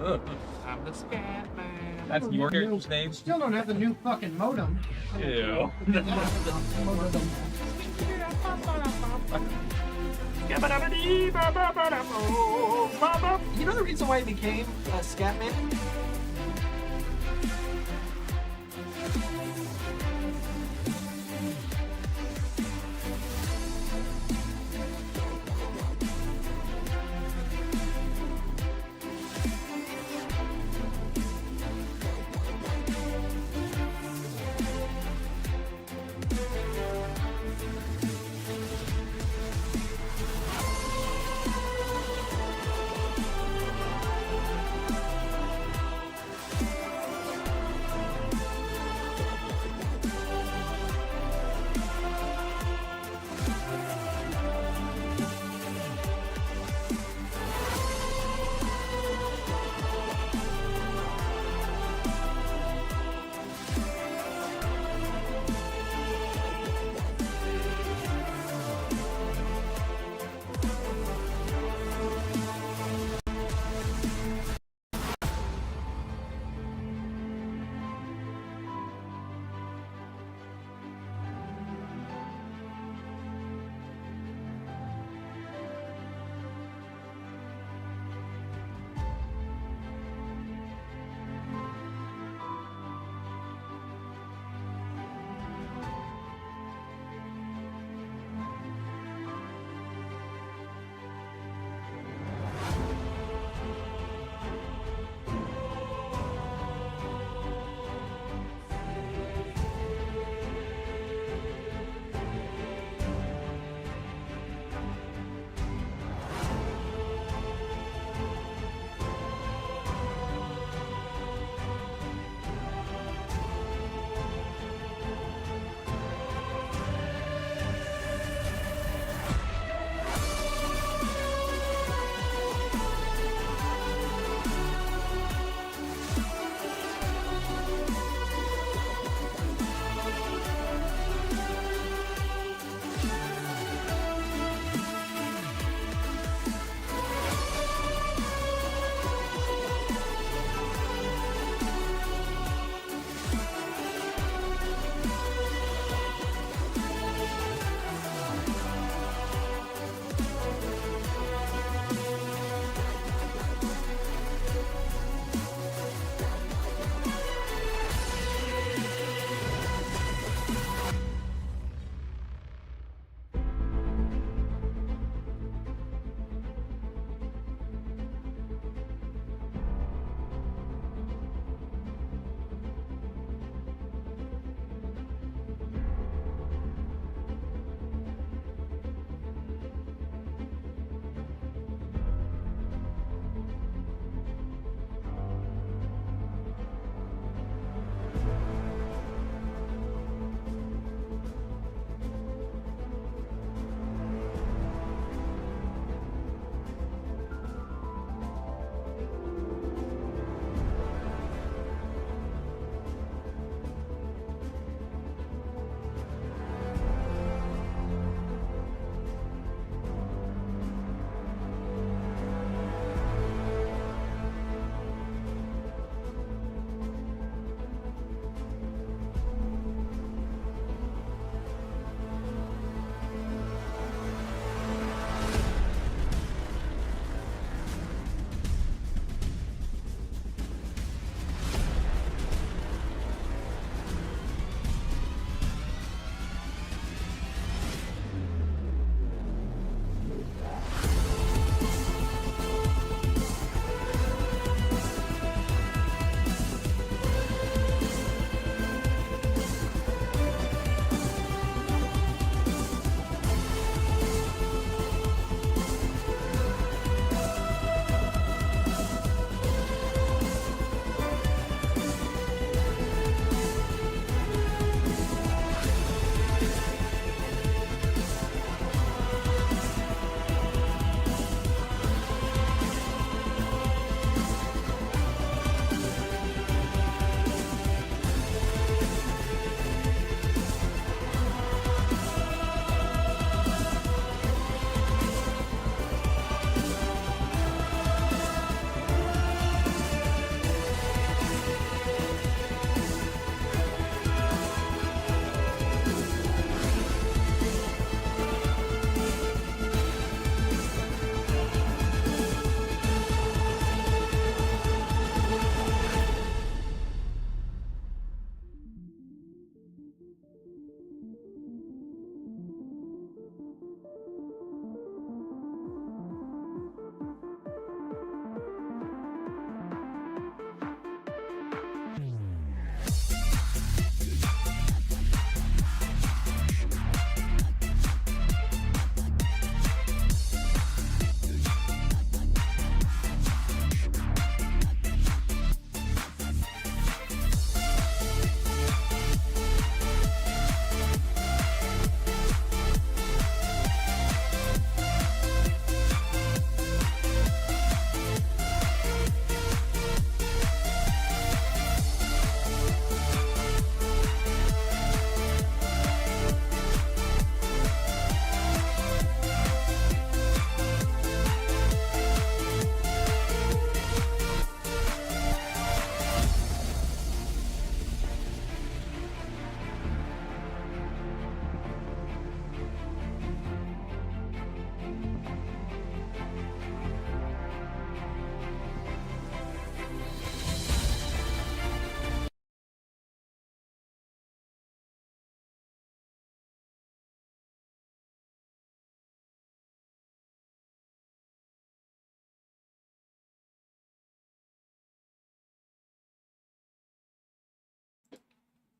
I'm the scat man. That's your character's name? Still don't have the new fucking modem. Ew. You know the reason why he became a scat man?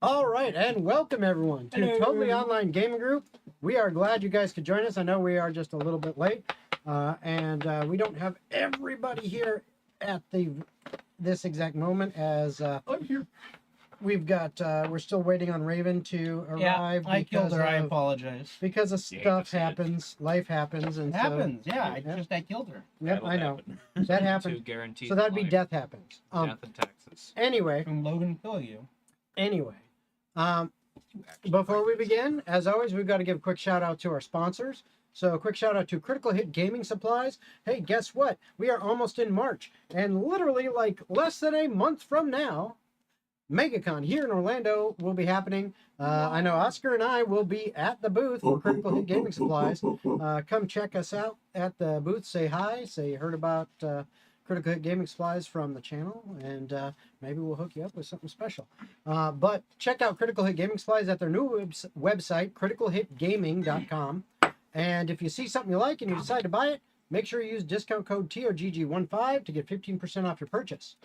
All right, and welcome everyone to Hello. Totally Online Gaming Group. We are glad you guys could join us. I know we are just a little bit late, and we don't have everybody here at this exact moment as I'm here. we've got we're still waiting on Raven to arrive. I killed her. I of- apologize. Because of You hate stuff to see it. happens, life happens, and It happens. So, I killed her. Yep, That'll I know happen. that Two happened. guaranteed So that'd be life. death happens. Death in Texas. Anyway, From Logan kill you. Before we begin, as always, we've got to give a quick shout out to our sponsors. So a quick shout out to Critical Hit Gaming Supplies. Hey, guess what? We are almost in March, and literally like less than a month from now, MegaCon here in Orlando will be happening. I know Oscar and I will be at the booth for Critical Hit Gaming Supplies. Come check us out at the booth. Say hi. Say you heard about Critical Hit Gaming Supplies from the channel, and maybe we'll hook you up with something special. But check out Critical Hit Gaming Supplies at their new website, criticalhitgaming.com. And if you see something you like and you decide to buy it, make sure you use discount code TOGG15 to get 15% off your purchase.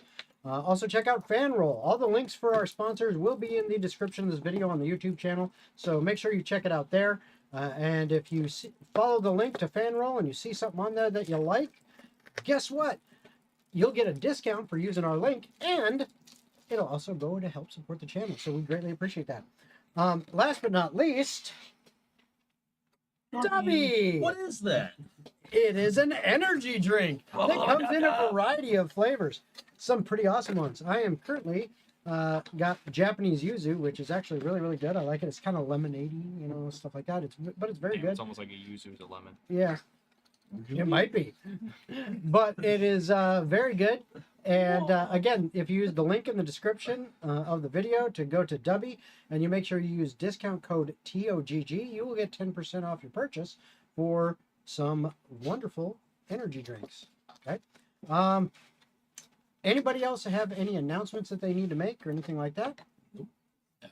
Also check out FanRoll. All the links for our sponsors will be in the description of this video on the YouTube channel, so make sure you check it out there. And if you follow the link to FanRoll and you see something on there that you like, guess what? You'll get a discount for using our link, and it'll also go to help support the channel, so we greatly appreciate that. Last but not least, Dubby! What is that? It is an energy drink that comes in a variety of flavors. Some pretty awesome ones. I am currently got Japanese yuzu, which is actually really, really good. I like it. It's kind of lemonade-y, you know, stuff like that. But it's very Damn, good. It's almost like a yuzu's a lemon. Yeah, it might be, but it is very good. And again, if you use the link in the description of the video to go to Dubby, and you make sure you use discount code TOGG, you will get 10% off your purchase for some wonderful energy drinks. Okay. Anybody else have any announcements that they need to make or anything like that?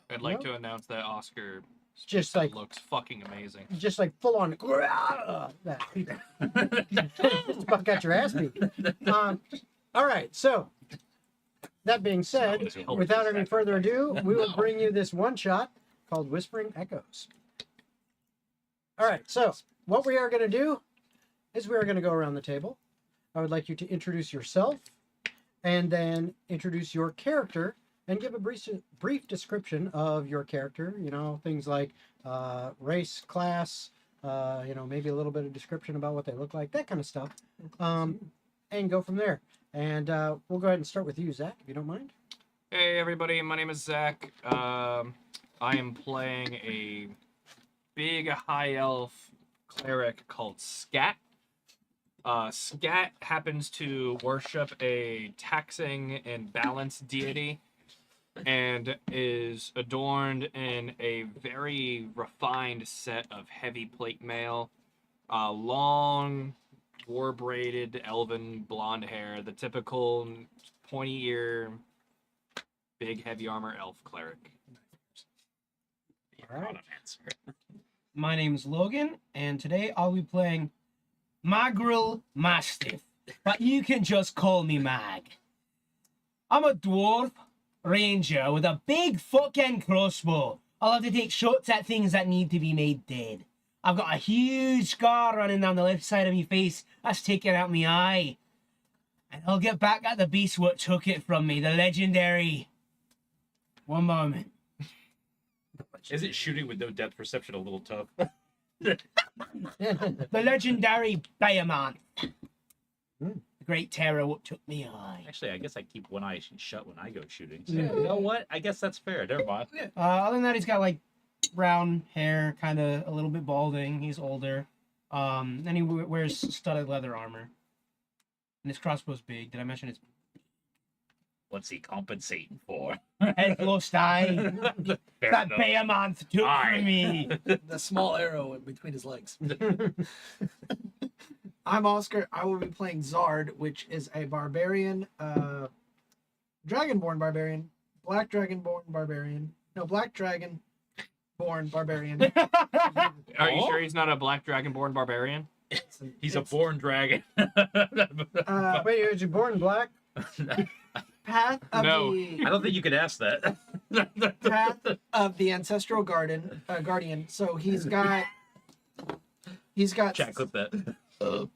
I'd like No? to announce that Oscar Just like looks fucking amazing. just like full on that. Just about got your ass beat. All right, so that being said, without any further ado, we will bring you this one shot called Whispering Echoes. All right, so what we are going to do is we are going to go around the table. I would like you to introduce yourself and then introduce your character and give a brief description of your character. You know, things like race, class, you know, maybe a little bit of description about what they look like, that kind of stuff, and go from there. And we'll go ahead and start with you, Zach, if you don't mind. Hey everybody, my name is Zach. I am playing a big high elf cleric called Scat. Scat happens to worship a taxing and balanced deity and is adorned in a very refined set of heavy plate mail, long war-braided elven blonde hair, the typical pointy ear, big heavy armor elf cleric. All right. My name's Logan, and today I'll be playing Magril Mastiff, but you can just call me Mag. I'm a dwarf ranger with a big fucking crossbow. I love to take shots at things that need to be made dead. I've got a huge scar running down the left side of my face that's taken out my eye. And I'll get back at the beast what took it from me, the legendary... One moment. Isn't shooting with no depth perception a little tough? The legendary Behemoth. Hmm. The great terror what took me eye. Actually, I guess I keep one eye shut when I go shooting. So, Yeah. you know what? I guess that's fair. Never mind. Other than that, he's got like brown hair, kind of a little bit balding. He's older. Then he wears studded leather armor. And his crossbow's big. Did I mention it's What's he compensating for? head close eye? Fair That enough. Behemoth took Aye. from me. The small arrow in between his legs. I'm Oscar. I will be playing Zard, which is a barbarian, dragonborn barbarian, black dragonborn barbarian. No, black dragon-born barbarian. Are you sure he's not a black dragonborn barbarian? He's a born dragon. Wait, was you born black? Path of No. the I don't think you could ask that. Path of the Ancestral Guardian. So he's got Chat clip that.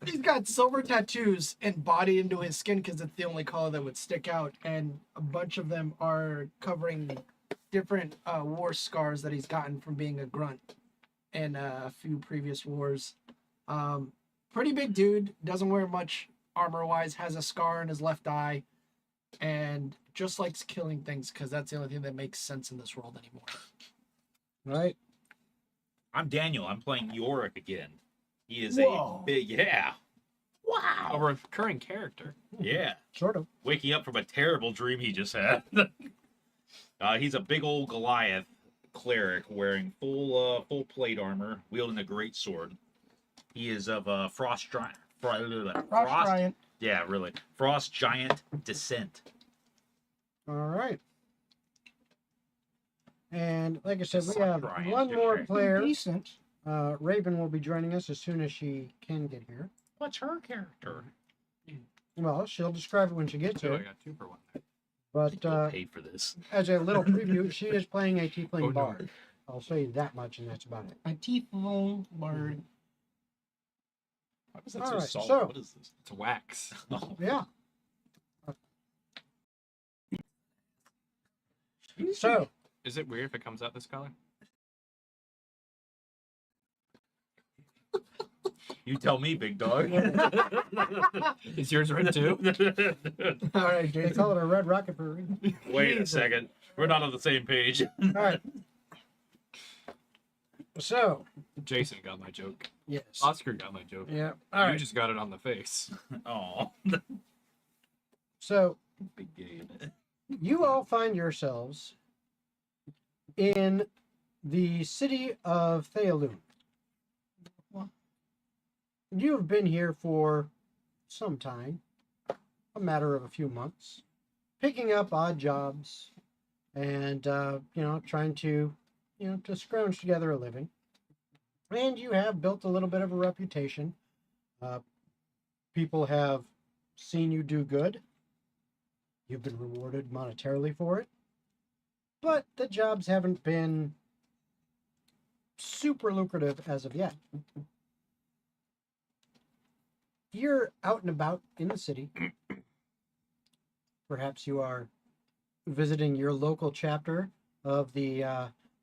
he's got silver tattoos embodied into his skin because it's the only color that would stick out, and a bunch of them are covering different war scars that he's gotten from being a grunt in a few previous wars. Pretty big dude, doesn't wear much armor wise, has a scar in his left eye, and just likes killing things because that's the only thing that makes sense in this world anymore. Right. I'm Daniel. I'm playing Yorick again. He is Whoa. a big, yeah, A recurring character. yeah. Sort of. Waking up from a terrible dream he just had. He's a big old Goliath cleric wearing full plate armor, wielding a great sword. He is of Frost Giant. Frost Giant. Yeah, really. Frost Giant descent. All right. And like I said, we have Brian, one you're more right. player. Decent. Raven will be joining us as soon as she can get here. What's her character? Well, she'll describe it when she gets So I here. got 2 for 1 there. But Paid for this. as a little preview, she is playing a tiefling Oh, no. bard. I'll say that much, and that's about it. A tiefling bird. Why was that All so right, solid? so- What is this? It's wax. Oh, Yeah. So, Is it weird if it comes out this color? you tell me, big dog. Is yours red too? All right, they Jason. call it a red rocket for a reason. Wait a second. We're not on the same page. All right. So, Jason got my joke. yes. Oscar got my joke. Yeah. All You right. just got it on the face. Oh, So, big game. you all find yourselves in the city of Thealoon. You have been here for some time, a matter of a few months, picking up odd jobs and, trying to, to scrounge together a living. And you have built a little bit of a reputation. People have seen you do good. You've been rewarded monetarily for it. But the jobs haven't been super lucrative as of yet. You're out and about in the city. Perhaps you are visiting your local chapter of the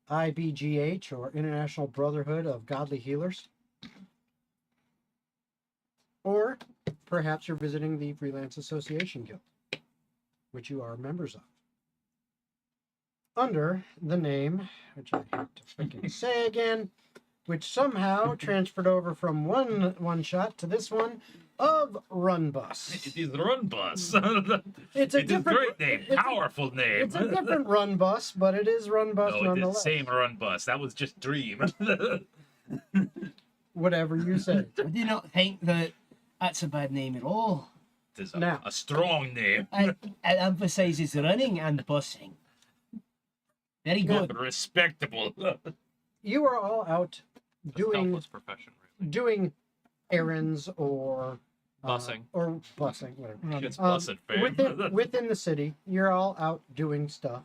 IBGH, or International Brotherhood of Godly Healers. Or perhaps you're visiting the Freelance Association Guild, which you are members of. Under the name, which I have to freaking say again, which somehow transferred over from one shot to this one, of Run Bus. It is Run Bus. It's a It is different great name, it's a- powerful name. It's a different Run Bus, but it is Run Bus No, it is nonetheless. same Run Bus. That was just Dream. Whatever you say. I do not think that that's a bad name at all. It is Now. a strong name. It emphasizes running and busing. Very good. Respectable. You are all out It's a doing selfless profession, really. doing errands or Busing. or busing, whatever. It's busted, fam. Within the city, you're all out doing stuff.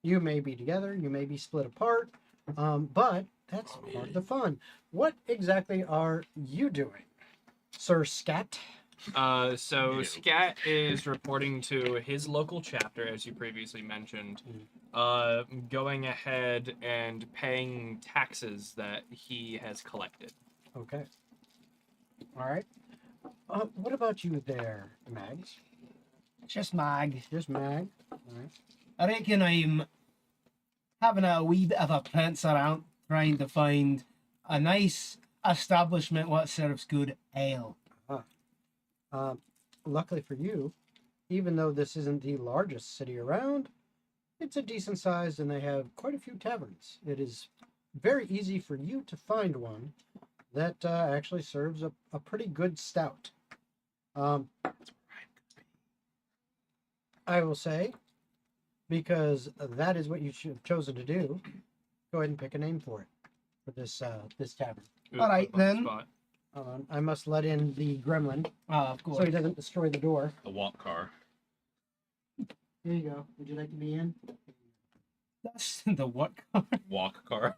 You may be together, you may be split apart, but that's part of the fun. What exactly are you doing, Sir Scat? So Scat is reporting to his local chapter, as you previously mentioned, going ahead and paying taxes that he has collected. Okay. All right. What about you there, Mags? Just mag. Just Mag. All right. I reckon I'm having a wee bit of a prance around trying to find a nice establishment what serves good ale. Luckily for you, even though this isn't the largest city around, it's a decent size and they have quite a few taverns. It is very easy for you to find one that actually serves a pretty good stout. I will say, because that is what you should have chosen to do, go ahead and pick a name for it, for this tavern. Ooh, All right, put him on the then. spot. I must let in the gremlin Of course. so he doesn't destroy the door. The walk car. Here you go. Would you like to be in? That's the what car? Walk car.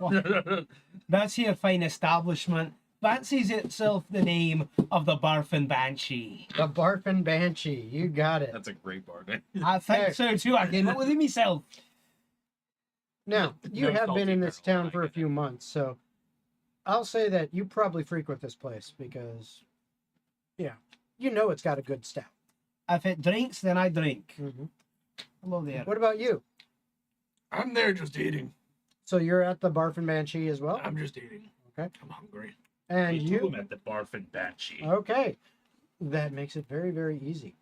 That's your fine establishment. Fancies itself the name of the Barfin Banshee. The Barfin Banshee. You got it. That's a great bargain. I think so too. I came up with it myself. Now, you No have been salty in this kernel, town I for a get few it. months, so I'll say that you probably frequent this place because, yeah, you know it's got a good stout. If it drinks, then I drink. Mhm. Hello there. What about you? I'm there just eating. So you're at the Barfin Banshee as well? I'm just eating. Okay. I'm hungry. And Me too, you? I'm at the Barfin Banshee. Okay. That makes it very, very easy.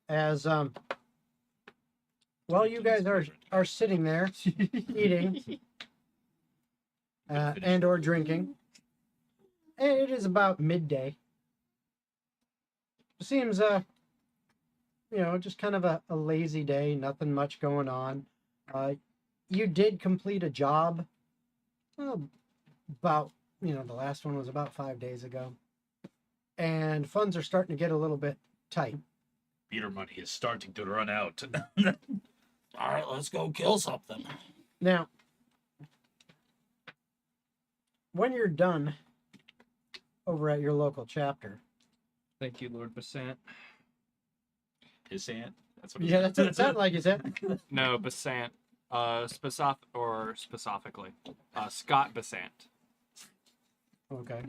As, while you guys are sitting there eating and or drinking, and it is about midday. It seems, just kind of a lazy day, nothing much going on. You did complete a job about, the last one was about 5 days ago. And funds are starting to get a little bit tight. Beater money is starting to run out. All right, let's go kill something. Now, when you're done over at your local chapter, Thank you, Lord Basant. His aunt. That's what yeah, that's what it sounded like you said. No, Basant. Specifically. Scott Basant. Okay.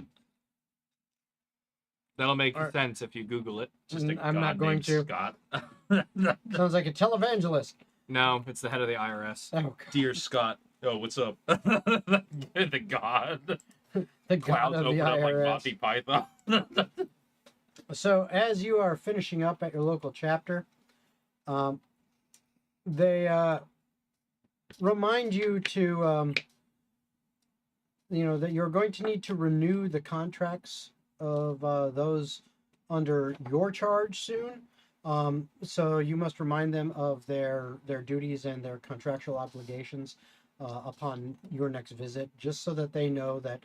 That'll make Alright. sense if you Google it. Just a I'm not god going named to. Scott. Sounds like a televangelist. No, it's the head of the IRS. Oh, Dear Scott. Oh, what's up? The god. the god Clouds of the open up like IRS. Monty Python. So, as you are finishing up at your local chapter, they remind you to, that you're going to need to renew the contracts of those under your charge soon. So you must remind them of their duties and their contractual obligations upon your next visit, just so that they know that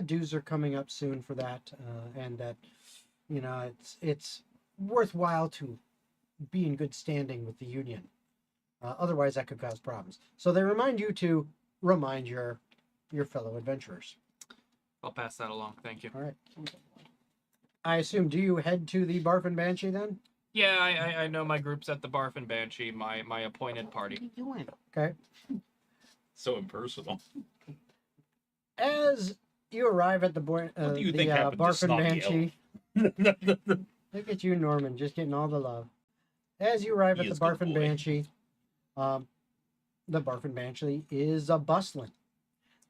dues are coming up soon for that, and that it's worthwhile to be in good standing with the union. Otherwise, that could cause problems. So they remind you to remind your fellow adventurers. I'll pass that along. Thank you. All right. I assume, do you head to the Barfin Banshee then? Yeah, I know my group's at the Barfin Banshee, my appointed party. Okay. So impersonal. As you arrive at the What do you think happened to Barfin Snobby Banshee, look at you, Norman, just getting all the love. As you arrive He at the is good Barfin boy. Banshee, the Barfin Banshee is a bustling.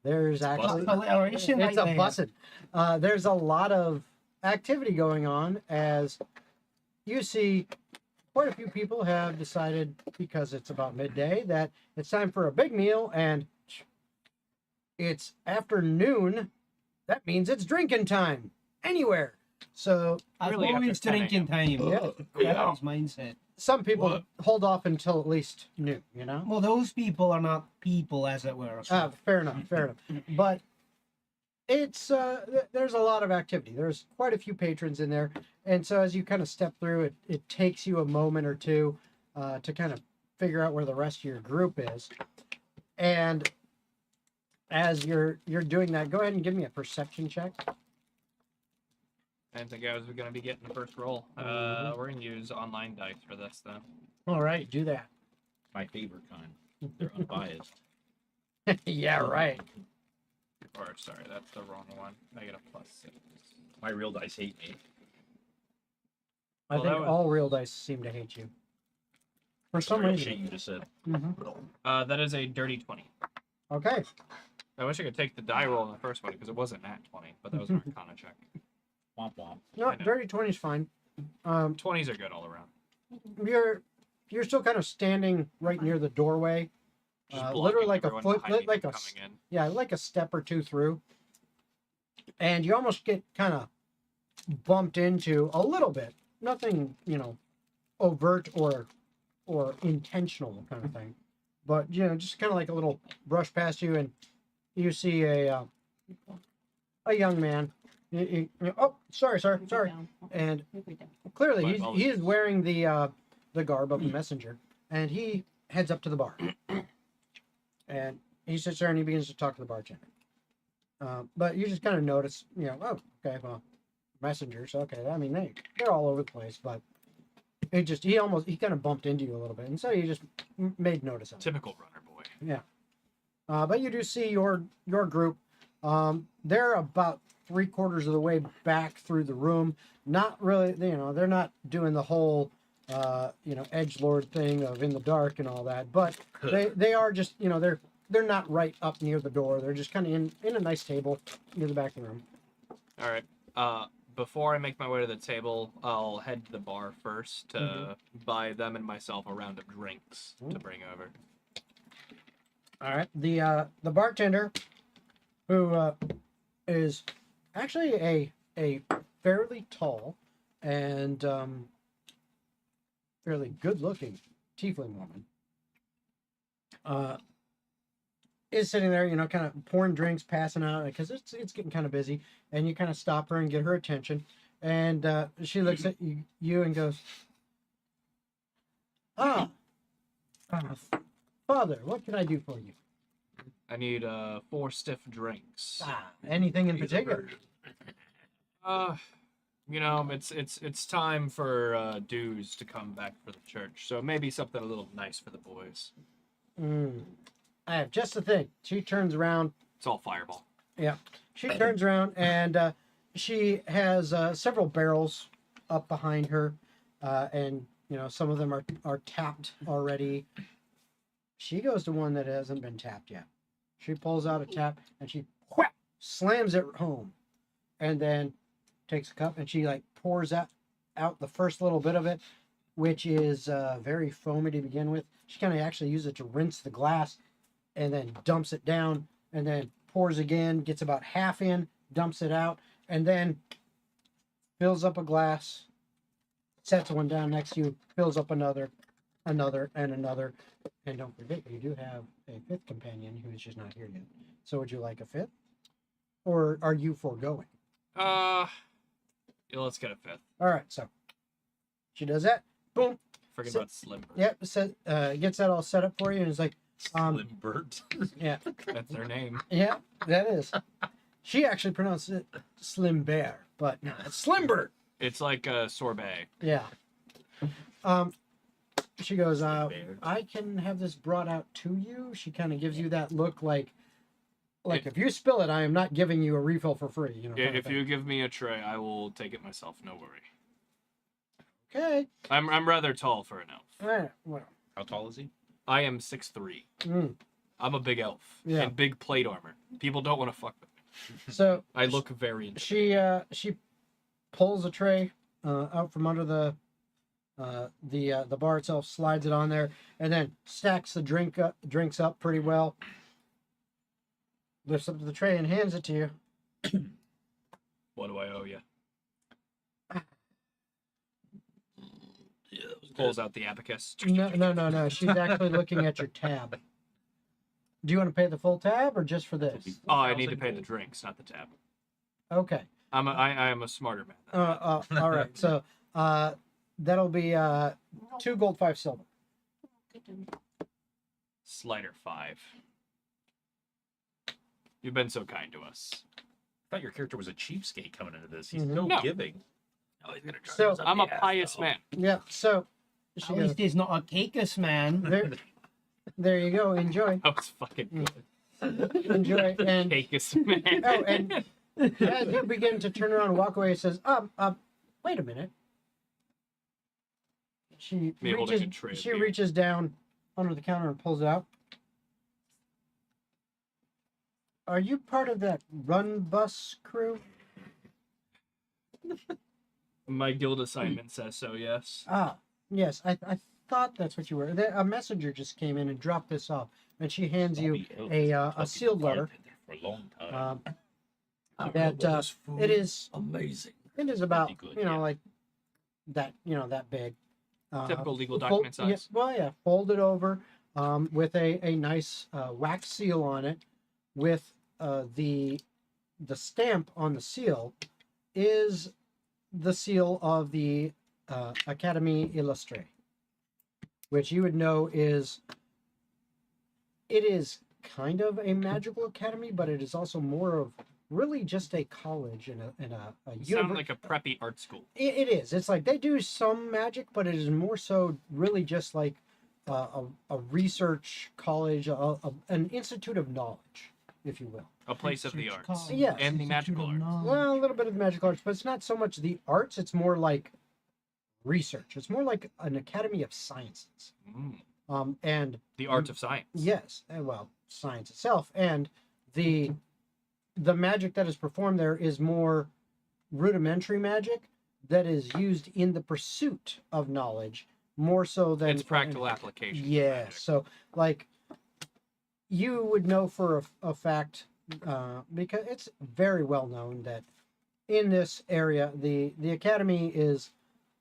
There's actually Alliteration it's right a there. bussin'. There's a lot of activity going on as you see quite a few people have decided, because it's about midday, that it's time for a big meal, and it's afternoon. That means it's drinking time anywhere. So I've Really, after always 10 a.m. drinking time. Yeah. That was mindset. some people What? hold off until at least noon, Well, those people are not people, as it were. So. Fair enough, fair enough. But it's there's a lot of activity. There's quite a few patrons in there, and so as you kind of step through, it takes you a moment or two to kind of figure out where the rest of your group is. And as you're doing that, go ahead and give me a perception check. I didn't think I was going to be getting the first roll. Mhm. We're going to use online dice for this, though. All right, do that. My favorite kind. They're unbiased. Yeah, right. Or, sorry, that's the wrong one. I get a +6. My real dice hate me. I Well, that think was- all real dice seem to hate you. For some Real reason. shit you just said. That is a dirty 20. Okay. I wish I could take the die roll in the first one because it wasn't nat 20, but that was an Arcana check. Womp womp. No, I know. dirty 20 is fine. 20s are good all around. You're still kind of standing right near the doorway. Just Literally blocking like a everyone foot, behind me like from a coming in. yeah, like a step or two through, and you almost get kind of bumped into a little bit. Nothing, overt or intentional kind of thing, but just kind of like a little brush past you, and you see a young man. Oh, sorry, sir, sorry. And clearly My he is apologies. wearing the garb of a messenger. and he heads up to the bar. And he sits there and he begins to talk to the bartender. But you just kind of notice, oh, okay, well, messengers, okay. I mean, they're all over the place, but he kind of bumped into you a little bit, and so you just made notice of it. Typical runner boy. Yeah. But you do see your group. They're about 3/4 of the way back through the room. Not really, they're not doing the whole, edgelord thing of in the dark and all that. But they are just, they're not right up near the door. They're just kind of in a nice table near the back of the room. All right. Before I make my way to the table, I'll head to the bar first to buy them and myself a round of drinks to bring over. All right. The bartender, who is actually a fairly tall and fairly good-looking tiefling woman, is sitting there, kind of pouring drinks, passing out, because it's getting kind of busy, and you kind of stop her and get her attention, and she looks at you and goes, Father, what can I do for you? I need 4 stiff drinks. Anything in particular? It's time for dues to come back for the church, so maybe something a little nice for the boys. I have just the thing. She turns around. It's all Fireball. Yeah. She turns around and she has several barrels up behind her, and some of them are tapped already. She goes to one that hasn't been tapped yet. She pulls out a tap and she slams it home, and then takes a cup and she pours out the first little bit of it, which is very foamy to begin with. She kind of actually uses it to rinse the glass, and then dumps it down, and then pours again, gets about half in, dumps it out, and then fills up a glass, sets one down next to you, fills up another, and another. And don't forget, you do have a 5th companion who is just not here yet. So would you like a 5th? Or are you foregoing? Yeah, let's get a 5th. All right, so she does that. Boom. Forget about Slimber. Yep, gets that all set up for you, and is like, Slimbert. yeah. That's their name. Yeah, that is. She actually pronounced it Slim Bear, but no, it's Slimbert. It's like a sorbet. Yeah. She goes, I can have this brought out to you. She kind of gives you that look like if you spill it, I am not giving you a refill for free. If you give me a tray, I will take it myself. No worry. Okay. I'm rather tall for an elf. All right. Well. How tall is he? I am 6'3". I'm a big elf. Yeah. And big plate armor. People don't want to fuck with me. So I look very intimidating. she pulls a tray out from under the bar itself, slides it on there, and then stacks the drinks up pretty well. Lifts up to the tray and hands it to you. What do I owe you? Yeah, Pulls out the abacus. No. She's actually looking at your tab. Do you want to pay the full tab or just for this? Oh, I need to pay the drinks, not the tab. Okay. I am a smarter man. All right. So that'll be 2 gold, 5 silver. Slider 5. You've been so kind to us. I thought your character was a cheapskate coming into this. He's Mhm. no giving. Oh, he's gonna So- us up I'm the a ass, pious though. man. Yeah. So she At goes, least he's not a cakeus man. there you go. Enjoy. That was fucking good. Enjoy. And Cakeus man. oh, and as you begin to turn around and walk away, it says, wait a minute. She Me holding a tray of beer. reaches down under the counter and pulls it out. Are you part of that run bus crew? My guild assignment says so, yes. Ah, yes. I thought that's what you were. A messenger just came in and dropped this off, and she hands you a sealed letter. For a long time. That But this food it is amazing. about Pretty good, yeah. like that that big. Typical legal fold- document size. Yes, well, yeah, folded over with a nice wax seal on it, with the stamp on the seal is the seal of the Académie Illustrée. which you would know is it is kind of a magical academy, but it is also more of really just a college and a You sound university. like a preppy art school. It is. It's like they do some magic, but it is more so really just like a research college, an institute of knowledge, if you will. A place of the Research arts. college, Yes. And the Institute magical of arts. Knowledge. Well, a little bit of the magical arts, but it's not so much the arts. It's more like research. It's more like an academy of sciences. And The art of science. yes, well, science itself, and the magic that is performed there is more rudimentary magic that is used in the pursuit of knowledge more so than It's practical application. of Yeah, magic. so like you would know for a fact because it's very well known that in this area the academy is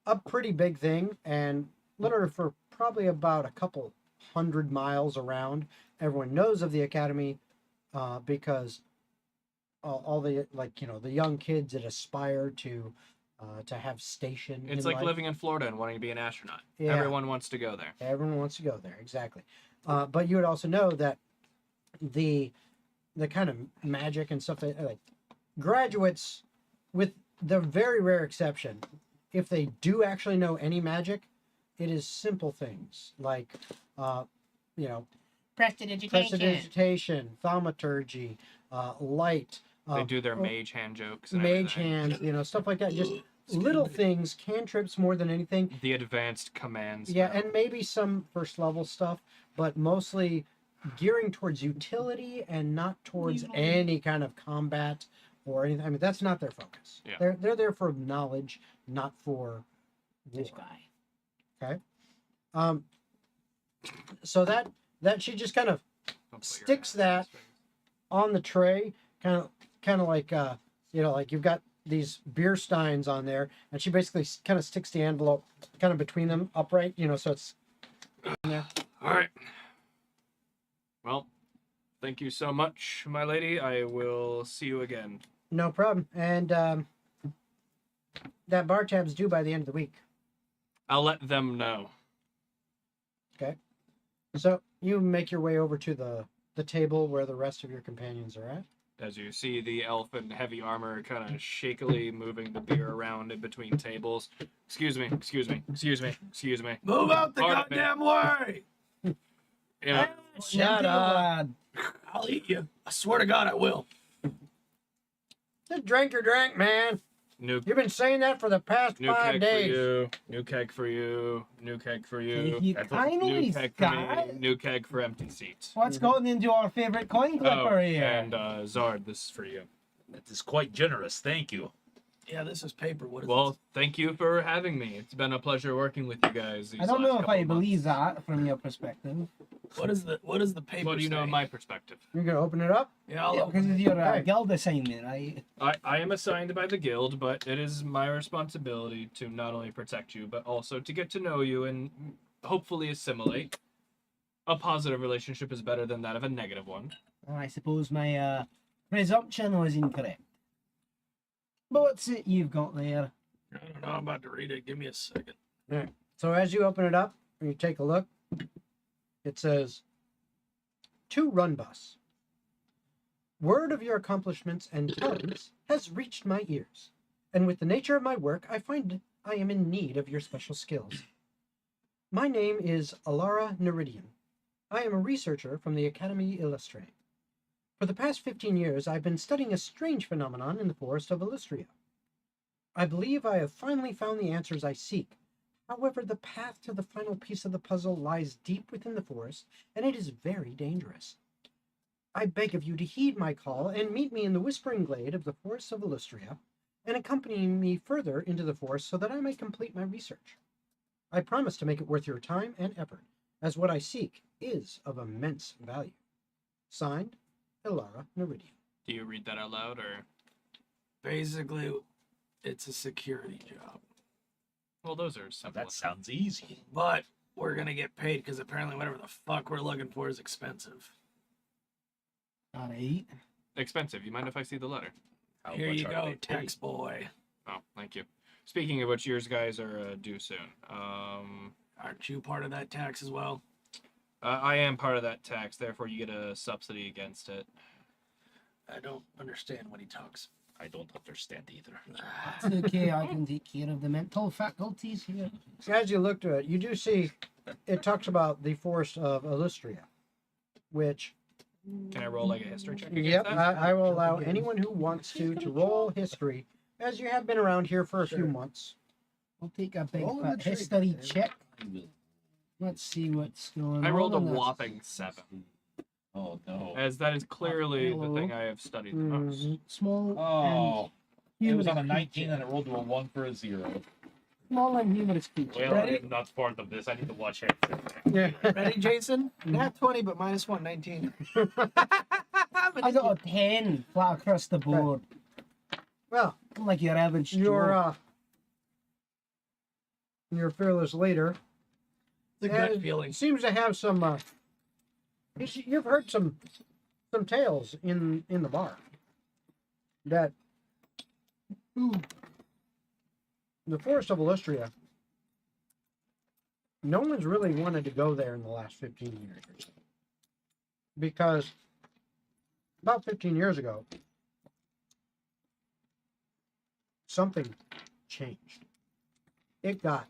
a pretty big thing, and literally for probably about a couple 100 miles around, everyone knows of the academy because all the the young kids that aspire to have station. It's in like life. living in Florida and wanting to be an astronaut. Yeah. Everyone wants to go there. Everyone wants to go there, exactly. But you would also know that the kind of magic and stuff that like graduates, with the very rare exception, if they do actually know any magic, it is simple things like prestidigitation, thaumaturgy, light. They do their mage hand jokes. And mage everything. hands, stuff like that. Just little things, cantrips more than anything. The advanced commands. Yeah, now. and maybe some first level stuff, but mostly gearing towards utility and not towards any kind of combat or anything. I mean, that's not their focus. Yeah. They're there for knowledge, not for This war. guy. Okay. So that she just kind of Don't put your sticks hands on his that on the tray, kind of like like you've got these beer steins on there, and she basically kind of sticks the envelope kind of between them upright, so it's in there. All right. Well, thank you so much, my lady. I will see you again. No problem. And that bar tab's due by the end of the week. I'll let them know. So you make your way over to the table where the rest of your companions are at. As you see the elf in heavy armor kind of shakily moving the beer around in between tables. Excuse me. Move out the Pardon me. goddamn way! You know, Shut up. lad. I'll eat you. I swear to God, I will. Just drink your drink, man. new You've been saying that for the past new 5 keg days. for you. New keg for you. New keg for you. You New kindly keg for me. start. New keg for empty seats. What's going into our favorite coin clipper here? and Zard, this is for you. That is quite generous. Thank you. Yeah, this is paper. What is Well, thank you for having me. It's been a pleasure working with you guys. I don't know if I believe that. that from your perspective. this? What is the paper? What do you know say? of my perspective? You're going to open it up? Yeah, I'll Yeah, because it's your Hey. guild assignment, right? I am assigned by the guild, but it is my responsibility to not only protect you, but also to get to know you and hopefully assimilate. A positive relationship is better than that of a negative one. I suppose my presumption was incorrect. But what's it you've got there? I don't know. I'm about to read it. Give me a second. So as you open it up and you take a look, it says, "To Run Bus. Word of your accomplishments and talents has reached my ears, and with the nature of my work, I find I am in need of your special skills. My name is Alara Neridian. I am a researcher from the Academy Illustre. For the past 15 years, I've been studying a strange phenomenon in the forest of Illustria. I believe I have finally found the answers I seek. However, the path to the final piece of the puzzle lies deep within the forest, and it is very dangerous. I beg of you to heed my call and meet me in the whispering glade of the forests of Illustria, and accompany me further into the forest so that I may complete my research. I promise to make it worth your time and effort, as what I seek is of immense value. Signed, Ilara Neridian." Do you read that out loud, or? Basically, it's a security job, Well, those are Now, simple. that enough. sounds easy. but we're gonna get paid because apparently whatever the fuck we're looking for is expensive. Alright. Expensive. You mind if I see the letter? How Here much you are go, they paid? tax boy. Oh, thank you. Speaking of which, yours guys are due soon. Aren't you part of that tax as well? I am part of that tax, therefore you get a subsidy against it. I don't understand when he talks. I don't understand either. It's okay, I can take care of the mental faculties here. As you look to it, you do see it talks about the forest of Illustria, which Can I roll like a history check against yep, that? I will allow anyone who wants to roll history, as you have been around here for a few months. I'll take a big Roll fat the trait, history then. check. Let's see what's going on. I rolled a on this. whopping 7, Oh no. as that is clearly the Hello. thing I have studied the most. Mhm. Small Oh, and it was on a humorous 19 creature. and it rolled to a 1 for a 0. Small and humorous creature. Well, Ready? I'm not part of this. I need to watch it. Yeah. Ready, Jason? Nat 20, but minus 1, 19. I got a 10 flat across the board. Well, I'm like your average your fearless leader It's a good feeling. seems to have some. You've heard some tales in the bar that the forest of Illustria. No one's really wanted to go there in the last 15 years or so, because about 15 years ago, something changed. It got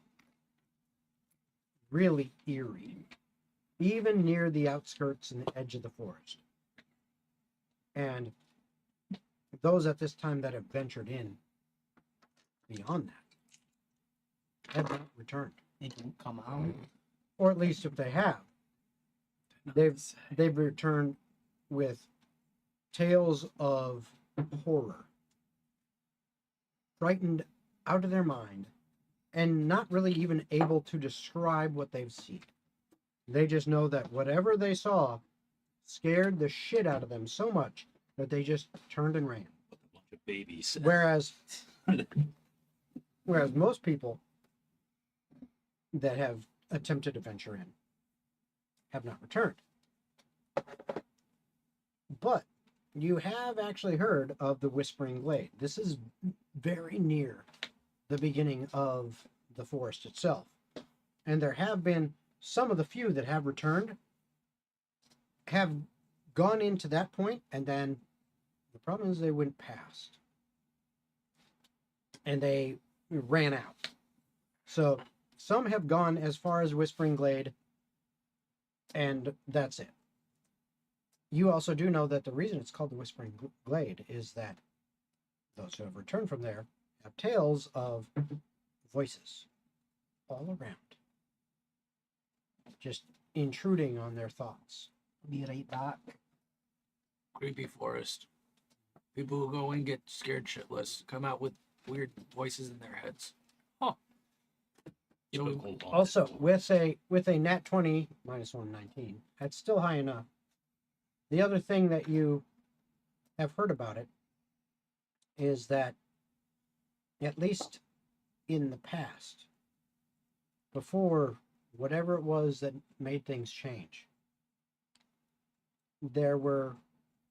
really eerie, even near the outskirts and the edge of the forest. And those at this time that have ventured in beyond that have not returned. They don't come out. Or at least if they have, they've returned with tales of horror, frightened out of their mind, and not really even able to describe what they've seen. They just know that whatever they saw scared the shit out of them so much that they just turned and ran. A bunch of babies. Whereas most people that have attempted to venture in have not returned. But you have actually heard of the Whispering Glade. This is very near the beginning of the forest itself. And there have been some of the few that have returned, have gone into that point, and then the problem is they went past. And they ran out. So some have gone as far as Whispering Glade, and that's it. You also do know that the reason it's called the Whispering Glade is that those who have returned from there have tales of voices all around, just intruding on their thoughts. I'll be right back. Creepy forest. People who go in get scared shitless, come out with weird voices in their heads. You know, Typical haunted Also, forest. with a nat 20 minus 119, that's still high enough. The other thing that you have heard about it is that, at least in the past, before whatever it was that made things change, there were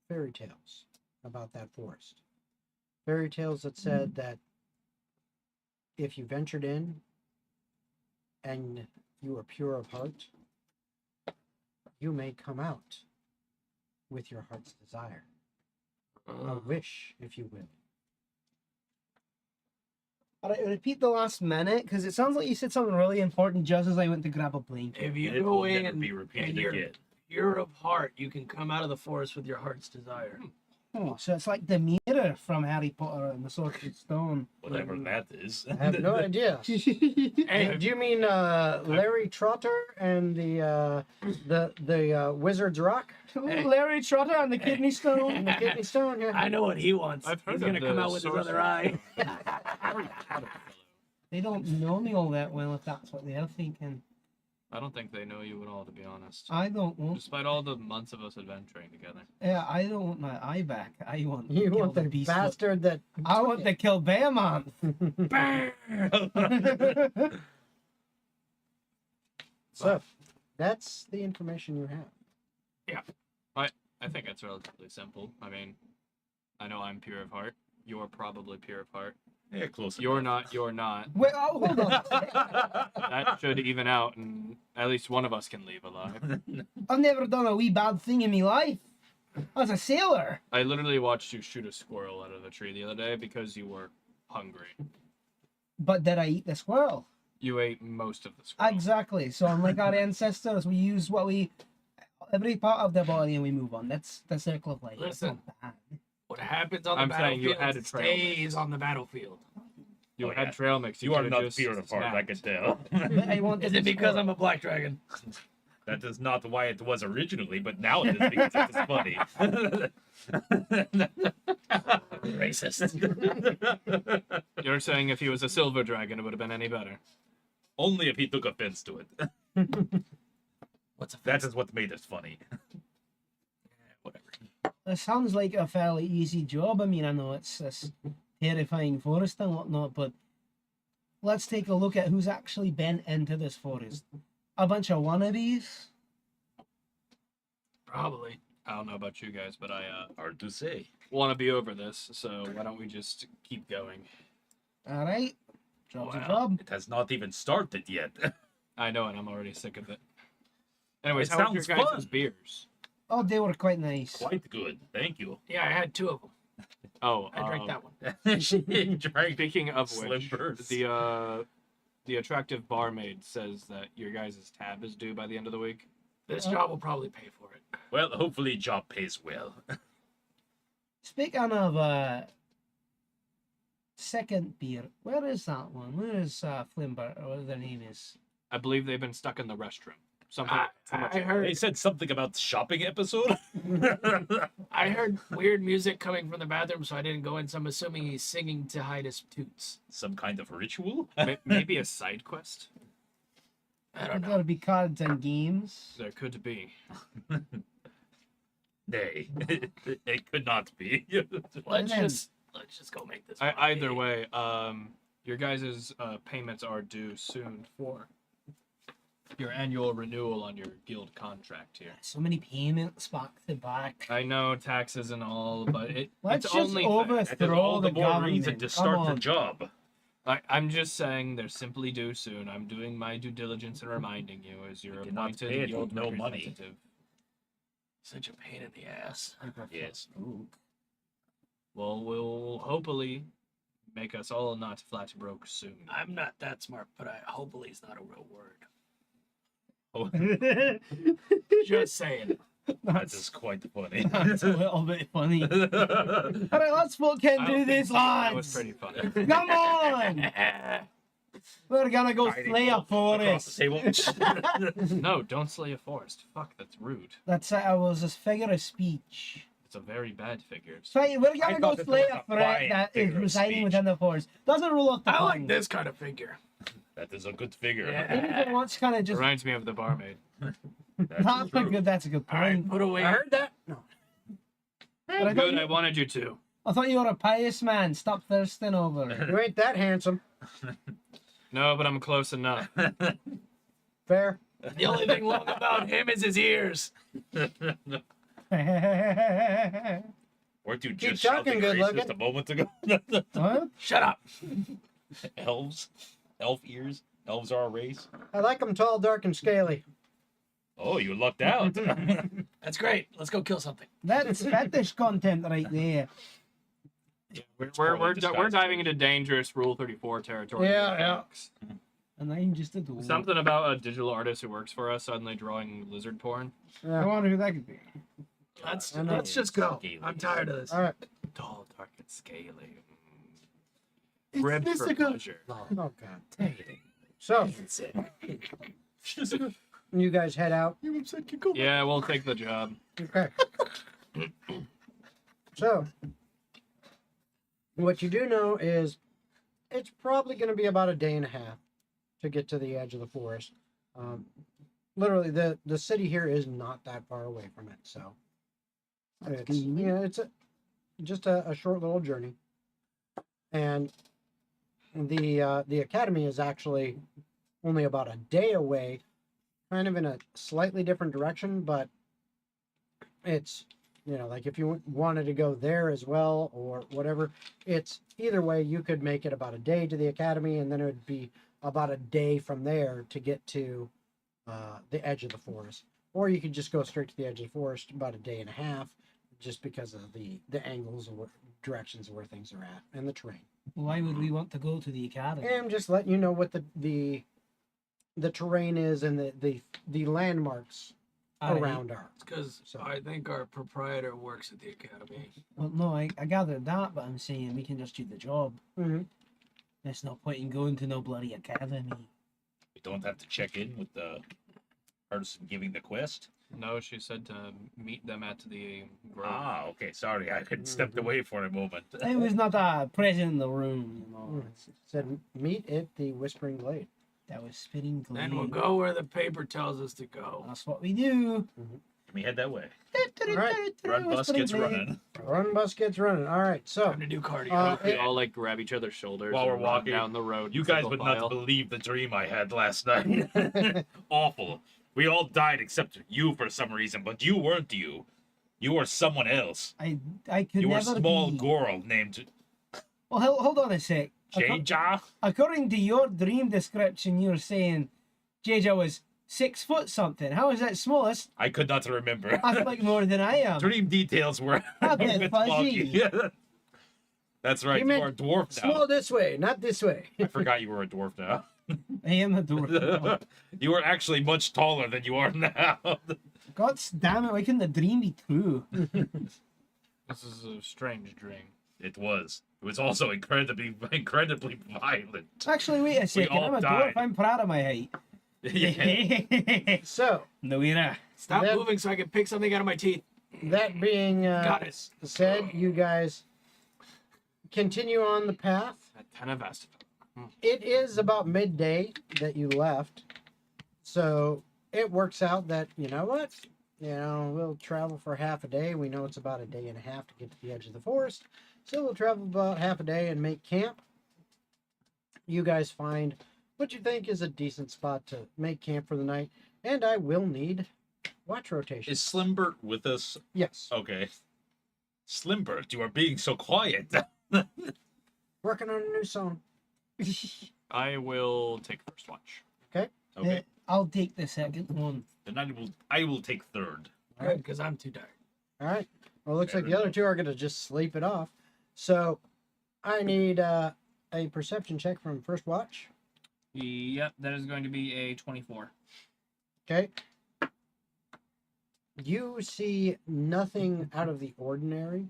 fairy tales about that forest. Fairy tales that said that if you ventured in and you were pure of heart, you may come out with your heart's desire. A wish, if you will. All right, repeat the last minute, because it sounds like you said something really important just as I went to grab a blanket. if you It go will in never be and repeated you're again. pure of heart, you can come out of the forest with your heart's desire. Oh, so it's like the mirror from Harry Potter and the Sorcerer's Stone. Whatever that is. I have no idea. Hey, do you mean Larry Trotter and the Wizard's Rock Hey. Larry Trotter and the Kidney and Stone. the Kidney Stone? Yeah. I know what he wants. I've heard He's of gonna come the out with his other sorcerer. eye. They don't know me all that well, if that's what they're thinking. I don't think they know you at all, to be honest. I don't want. Despite all the months of us adventuring together. Yeah, I don't want my eye back. I want. to You kill want the beast. bastard that. I want to kill Bearman. So, that's the information you have. I think it's relatively simple. I mean, I know I'm pure of heart. You're probably pure of heart. Yeah, close You're enough. not. You're not. Wait, oh, hold on. That should even out, and at least one of us can leave alive. I've never done a wee bad thing in my life. I was a sailor. I literally watched you shoot a squirrel out of the tree the other day because you were hungry. But did I eat the squirrel? You ate most of the squirrel. Exactly. So unlike our ancestors, we use every part of the body and we move on. That's the circle of life. It's Listen. not bad. What happens on the I'm saying you battlefield had a trail stays on the battlefield. You Oh, had yeah. trail mix. You are could've not just feared apart, I snapped. can tell. But I want Is the it because squirrel. I'm a black dragon? That is not why it was originally, but now it is because it is funny. Racist. You're saying if he was a silver dragon, it would have been any better. Only if he took offense to it. What's a That is what made it funny. whatever? It sounds like a fairly easy job. I mean, I know it's this terrifying forest and whatnot, but let's take a look at who's actually been into this forest. A bunch of wannabes. Probably. I don't know about you guys, but I Hard to say. want to be over this. So why don't we just keep going? All right. Job's a Well, job. it has not even started yet. I know, and I'm already sick of it. Anyways, It how was your sounds guys' fun. beers? Oh, they were quite nice. Quite good, thank you. Yeah, I had 2 of them. Oh, I drank that one. She drank Speaking of Slim which, Burst. the attractive barmaid says that your guys' tab is due by the end of the week. This job will probably pay for it. Well, hopefully job pays well. Speaking of second beer, where is that one? Where is Flimber, or what their name is? I believe they've been stuck in the restroom. Something. too much I heard. They said something about shopping episode. I heard weird music coming from the bathroom, so I didn't go in. So I'm assuming he's singing to hide his toots. Some kind of ritual? Maybe a side quest. I don't know. Gotta be cards and games. There could be. Nay, it could not be. Let's then- just go make this. Either money. way, your guys' payments are due soon for your annual renewal on your guild contract here. So many payments back to back. I know taxes and all, but Let's it's just only. That is overthrow all the the more government. reason to Come start the on. job. I'm just saying they're simply due soon. I'm doing my due diligence and reminding you as your They did not appointed pay it guild with no money. representative. Such a pain in the ass. Yes. Well, we'll hopefully make us all not flat broke soon. I'm not that smart, but hopefully it's not a real word. Just saying. That is quite funny. That's a little bit funny. All right, let's fucking I do don't this, think that was lads. pretty funny. Come on! We're gonna go slay a Across the forest. table. No, don't slay a forest. Fuck, that's rude. That's it. I was a figure of speech. It's a very bad figure. So we're I gonna go thought it slay was a a threat fine that is figure of residing speech. within the forest. Doesn't rule out the I like tongue. this kind of figure. That is a good figure. Yeah. Maybe if it wants kind of just. Reminds me of the barmaid. That is true. That's a good point. Put away. I heard that. No. But I thought, Good, I you, wanted you to. I thought you were a pious man. Stop thirsting over. You ain't that handsome. No, but I'm close enough. Fair. The only thing long about him is his ears. Weren't you Keep just talking, shouting good racist looking. a moment ago? What? Shut up. Elves? Elf ears? Elves are a race? I like them tall, dark, and scaly. Oh, you lucked out. That's great. Let's go kill something. That's fetish content right there. We're poorly disguised diving version. into dangerous Rule 34 territory. Yeah, yeah. And I'm just a doll. Something about a digital artist who works for us suddenly drawing lizard porn. I Yeah. wonder who that could be. Let's I know. just go. Scaly. I'm tired of this. All right. Tall, dark, and scaly. It's Ribbed for mystical. pleasure. Oh God. So you guys head out. You upset can go. Yeah, we'll take the job. Okay. So what you do know is it's probably going to be about a day and a half to get to the edge of the forest. Literally, the city here is not that far away from it, so it's just a short little journey. And the academy is actually only about a day away, kind of in a slightly different direction, but it's You know, like if you wanted to go there as well or whatever, it's either way. You could make it about a day to the academy, and then it would be about a day from there to get to the edge of the forest. Or you could just go straight to the edge of the forest, about a day and a half, just because of the angles or directions of where things are at and the terrain. Why would we want to go to the academy? And I'm just letting you know what the terrain is and the landmarks Alright. around are. It's because So- I think our proprietor works at the academy. Well, no, I gathered that, but I'm saying we can just do the job. Mm-hmm. There's no point in going to no bloody academy. We don't have to check in with the person giving the quest. No, she said to meet them at the grove. Ah, okay. Sorry, I had stepped away for a moment. It was not a present in the room, you know. Said meet at the Whispering Glade. That was spitting glade. Then we'll go where the paper tells us to go. That's what we do. Can we head that way? Right. Run bus Whispering gets glade. running. Run bus gets running. All right, so Time to do cardio. We all like grab each other's shoulders While we're and run walking. down the road. You in guys single would file. not believe the dream I had last night. Awful. We all died except you for some reason, but you weren't you. You were someone else. I could You were never small be. girl named Well, hold on a sec. Jaja. According to your dream description, you're saying Jaja was 6 foot something. How is that small? I could not remember. That's like more than I am. Dream details were A bit bit fuzzy. wonky. That's right. You You meant are a dwarf now. small this way, not this way. I forgot you were a dwarf now. I am a dwarf. You were actually much taller than you are now. God damn it, why couldn't the dream be true? This is a strange dream. It was. It was also incredibly violent. Actually, wait a second. all I'm a died. dwarf. I'm proud of my height. Yeah. So No, we're not. Stop That- moving so I can pick something out of my teeth. that being Got it. said, you guys continue on the path. At 10 of Estevan. It is about midday that you left, so it works out that you know what, we'll travel for half a day. We know it's about a day and a half to get to the edge of the forest, so we'll travel about half a day and make camp. You guys find what you think is a decent spot to make camp for the night, and I will need watch rotation. Is Slimbert with us? Yes, Okay. Slimbert, you are being so quiet. working on a new song. I will take first watch. Okay. I'll take the second one. Then I will take third. Good, because I'm too tired. All right. Well, it looks like Fair the other enough. two are going to just sleep it off. So I need a perception check from first watch. Yep, that is going to be a 24. Okay. You see nothing out of the ordinary.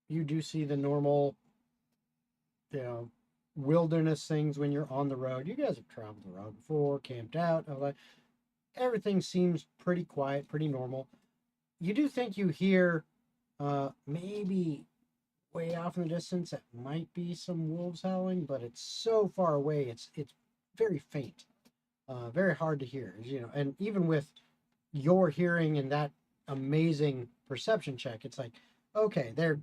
You do see the normal, wilderness things when you're on the road. You guys have traveled the road before, camped out, all that. Everything seems pretty quiet, pretty normal. You do think you hear, maybe way off in the distance, that might be some wolves howling, but it's so far away. It's very faint, very hard to hear. And even with your hearing and that amazing perception check, it's like, okay, they're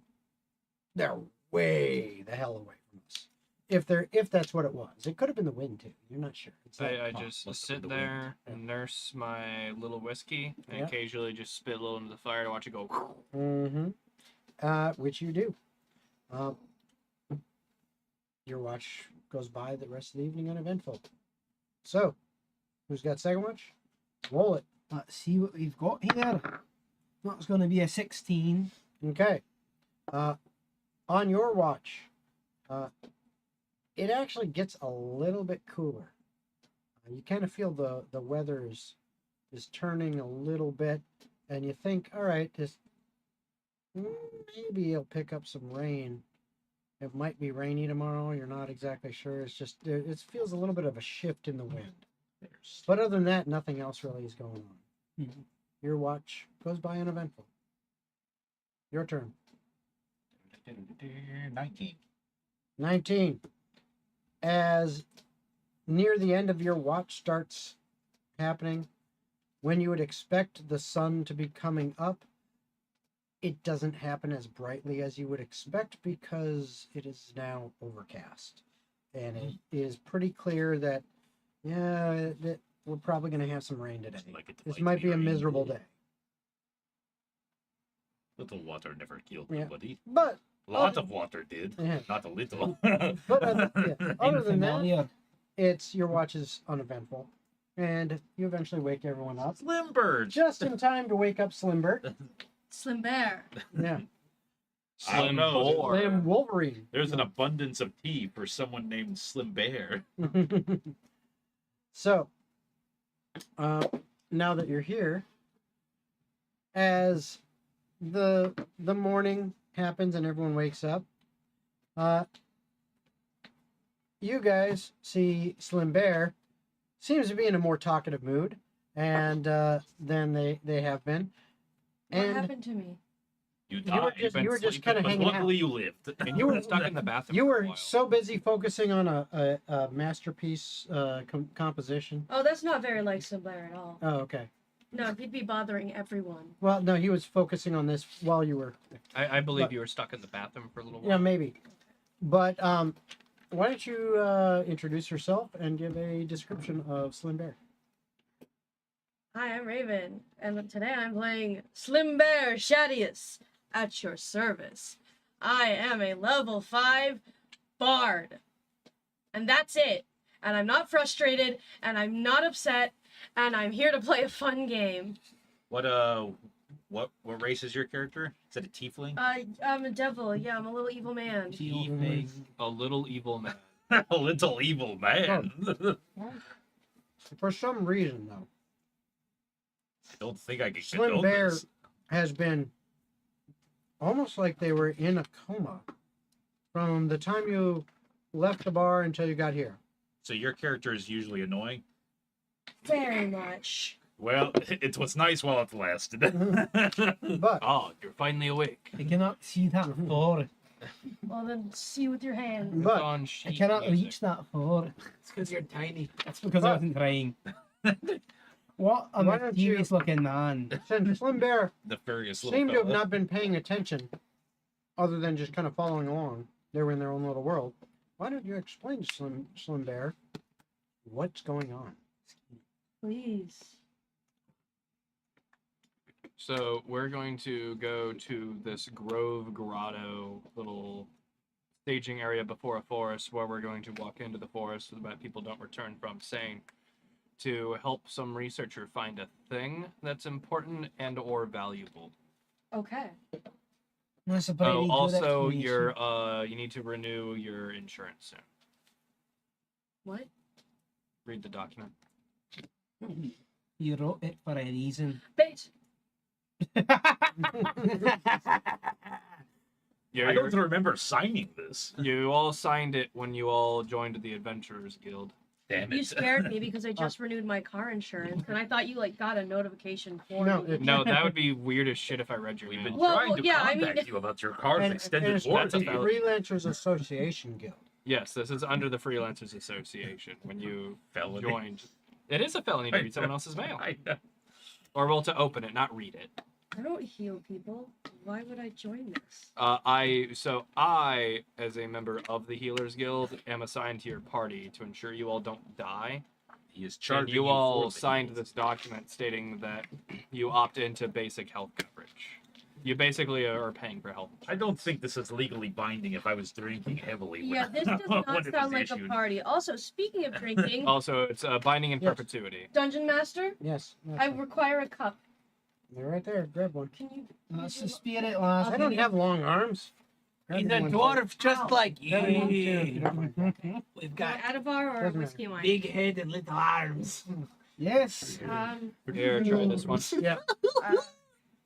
way the hell away from us. If that's what it was, it could have been the wind too. You're not sure. It's like, I Oh, just must have sit been the wind. there and nurse my little whiskey and Yeah. occasionally just spit a little into the fire to watch it go. which you do. Your watch goes by the rest of the evening uneventful. So, who's got second watch? Roll it. Let's see what we've got here. That's going to be a 16. Okay. On your watch, it actually gets a little bit cooler. You kind of feel the weather is turning a little bit, and you think, all right, maybe it'll pick up some rain. It might be rainy tomorrow. You're not exactly sure. It's just it feels a little bit of a shift in the wind. But other than that, nothing else really is going on. Mhm. Your watch goes by uneventful. Your turn. 19. 19. As near the end of your watch starts happening, when you would expect the sun to be coming up, it doesn't happen as brightly as you would expect because it is now overcast. And it is pretty clear that, that we're probably going to have some rain today. Like it This might might be a rain. miserable day. Little water never killed Yeah. nobody. But A lot of water did, Yeah. not a little. but other than that, Familiar. it's your watch is uneventful, and you eventually wake everyone up Slim bird. just in time to wake up Slimbert. Slim Bear. Yeah, I don't Slim know. Boar. Slim Wolverine. There's an abundance of tea for someone named Slim Bear. So, now that you're here, as the morning happens and everyone wakes up, you guys see Slim Bear seems to be in a more talkative mood, and than they have been. What And happened to me? You you were just kinda but hanging out. luckily you lived. And You you were- were stuck in the bathroom. you for a were while. so busy focusing on a masterpiece composition. Oh, that's not very like Slim Bear at all. Oh, okay. No, he'd be bothering everyone. Well, no, he was focusing on this while you were. I believe But- you were stuck in the bathroom for a little while. Yeah, maybe. But why don't you introduce yourself and give a description of Slim Bear? Hi, I'm Raven, and today I'm playing Slim Bear Shadius at your service. I am a level 5 bard. And that's it. And I'm not frustrated, and I'm not upset, and I'm here to play a fun game. What race is your character? Is it a tiefling? I'm a devil. Yeah, I'm a little evil man. A little evil man. A little evil man. For some reason, though, I don't think I can Slim condone Bear this. has been almost like they were in a coma from the time you left the bar until you got here. So your character is usually annoying? Very much. Well, it was nice while it lasted. But Oh, you're finally awake. I cannot see that far. Well, then see with your hand. It's But on I sheet cannot music. reach that far. It's because you're tiny. That's because I wasn't trying. What a Why don't you- mysterious looking man. since Slim Bear Nefarious little seemed to have fella. not been paying attention, other than just kind of following along, they were in their own little world. Why don't you explain to Slim Bear what's going on? Please. So we're going to go to this Grove Grotto little staging area before a forest where we're going to walk into the forest so that people don't return from saying to help some researcher find a thing that's important and or valuable. Okay. That's a pretty Oh, good also explanation. you need to renew your insurance soon. What? Read the document. You wrote it for a reason. Bitch. I don't remember signing this. You all signed it when you all joined the Adventurers Guild. Damn You it. scared me because I just renewed my car insurance, and I thought you got a notification for No, me. it- No, that would be weird as shit if I read your We've mail. been Well, trying to yeah, I contact mean- you about your car's And extended it's That's a warranty. the valid- Freelancers Association Guild. Yes, this is under the Freelancers Association when you Felony. joined. It is a felony to read someone else's mail. I know. Or well, to open it, not read it. I don't heal people. Why would I join this? I, as a member of the Healers Guild, am assigned to your party to ensure you all don't die. He is And charging you all for the signed heals. this document stating that you opt into basic health coverage. You basically are paying for health. I don't think this is legally binding if I was drinking heavily. Yeah, when- this does when not it sound was like a issued. party. Also, speaking of drinking, Also, it's binding in Yes. perpetuity. Dungeon Master, Yes. I require a cup. They're right there. Grab one. Can you? That's the spirit, lass. I don't have long arms. Grab He's a one. dwarf just Ow. like Grab one too, if you you. don't mind. We've Got got Adavar or Doesn't whiskey wine? big head and little arms. Yes. Here, try this one. Yeah,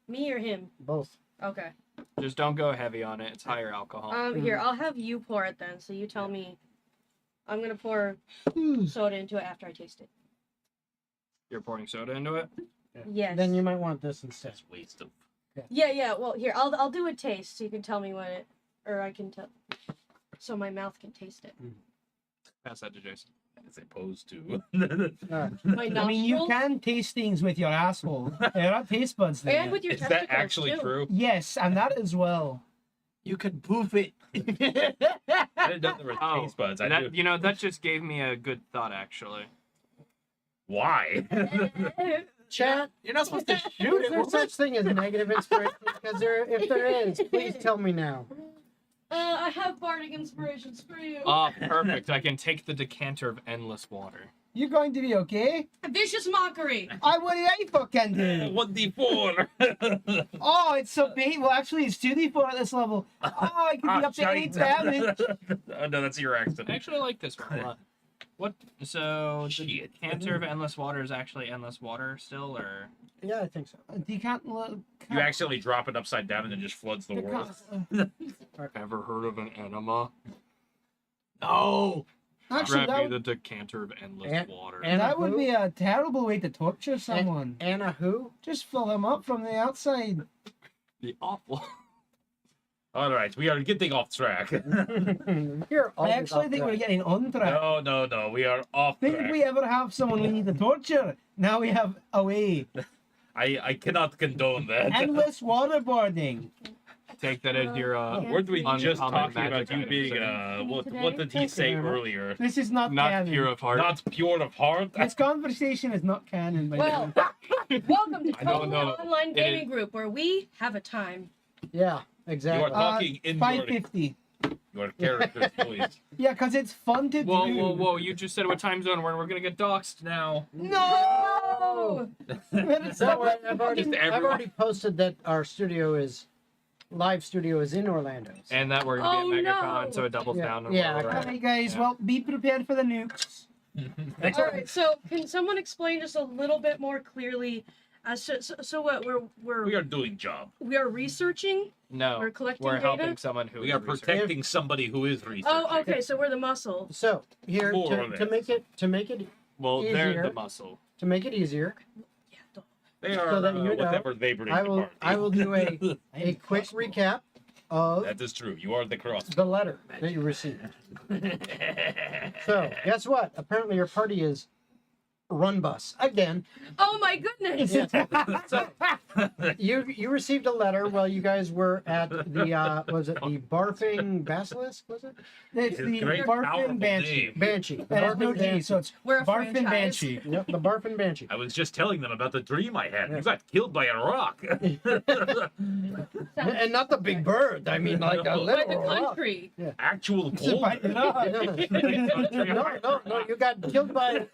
Me or him? both. Okay. Just don't go heavy on it. It's higher alcohol. Here, I'll have you pour it then. So you tell me. I'm gonna pour soda into it after I taste it. You're pouring soda into it? Yes. Then you might want this instead. That's waste of. Yeah. Well, here, I'll do a taste so you can tell me what it, or I can tell, so my mouth can taste it. Pass that to Jason. As opposed to. My I mean, you nostrils can taste things with your asshole. There are taste buds there. and with your Is that testicles actually too. true? Yes, and that as well. You could poof it. I didn't know there were Oh, taste buds. I That, do. you know, that just gave me a good thought, actually. Why? Chat, You're not supposed to shoot is it. there such thing as negative inspiration? Because if there is, please tell me now. I have bardic inspiration. Screw you. Perfect. I can take the decanter of endless water. You're going to be okay? Vicious mockery. What did I fucking do? 1d4. Oh, it's so big. Well, actually, it's 2d4 at this level. Oh, I can be up to 8 damage. Oh, no, that's your accident. I actually like this one a lot. What? So the Shit. decanter of endless water is actually endless water still, or? Yeah, I think so. You can't. You accidentally drop it upside down and it just floods the world. Ever heard of an enema? No. Actually, Grab me that, the decanter of endless And- water. and- that would be a terrible way to torture someone. Anna who? Just fill them up from the outside. Be awful. All right, we are getting off track. You're I always actually off think we're track. getting on track. No, we are off Think track. if we ever have someone we need to torture, now we have a way. I cannot condone that. Endless waterboarding. Take that as your Weren't we just uncommon talking about magic you being item. what did he say earlier? This is not Not canon. pure of heart. Not pure of heart. This conversation is not canon. By the Well, way. welcome to I don't TOGG know. Online It Gaming is- Group, where we have a time. Yeah, You exactly. are talking in your, 550. your character's voice. Yeah, because it's fun to Whoa, do. whoa! You just said what time zone we're in. We're gonna get doxxed now. No! So I've Just everyone. already posted that our live studio is in Orlando. So- And that we're gonna be at Oh, MegaCon, no. so it doubles Yeah. down. On Yeah, where we're at. Alright, guys, well, be prepared for the nukes. All right. So, can someone explain just a little bit more clearly? So what We are doing job. we are researching. No, We're collecting we're data? helping someone who We is are researching. protecting somebody who is researching. Oh, okay. So we're the muscle. So here More or to less. make it Well, they're easier. the muscle. easier, Yeah. Don't. They are so that you know, whatever they bring I to will party. I will do a quick recap of That is true. You are the cross. the letter that you received. So guess what? Apparently your party is run bus again. Oh my goodness. So you received a letter while you guys were at the was it the barfing basilisk? Was it It's His the great, powerful Barfin Banshee. name. Banshee? The That is no barfing G, banshee. so it's We're a Barfin franchise. Banshee. Yep, the barfing banshee. I was just telling them about the dream I had. Yeah. You got killed by a rock. And not the big bird. I mean, like a No. By little the rock. country. Actual gold. No, you got killed by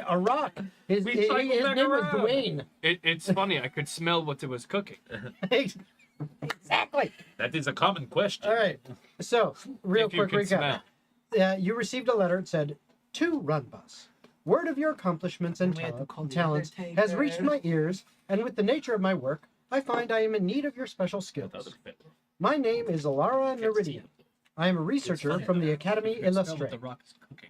a rock. His We name cycled back was around. Dwayne. It's funny. I could smell what it was cooking. Exactly. That is a common question. All right. So, real If you quick could recap. smell. You received a letter. It said, "To Run Bus. Word of your accomplishments and We had to call the talents has reached Undertaker." my ears, and with the nature of my work, I find I am in need of your special skills. My name is Alara Neridian. I am a researcher from the Academy Illustrate.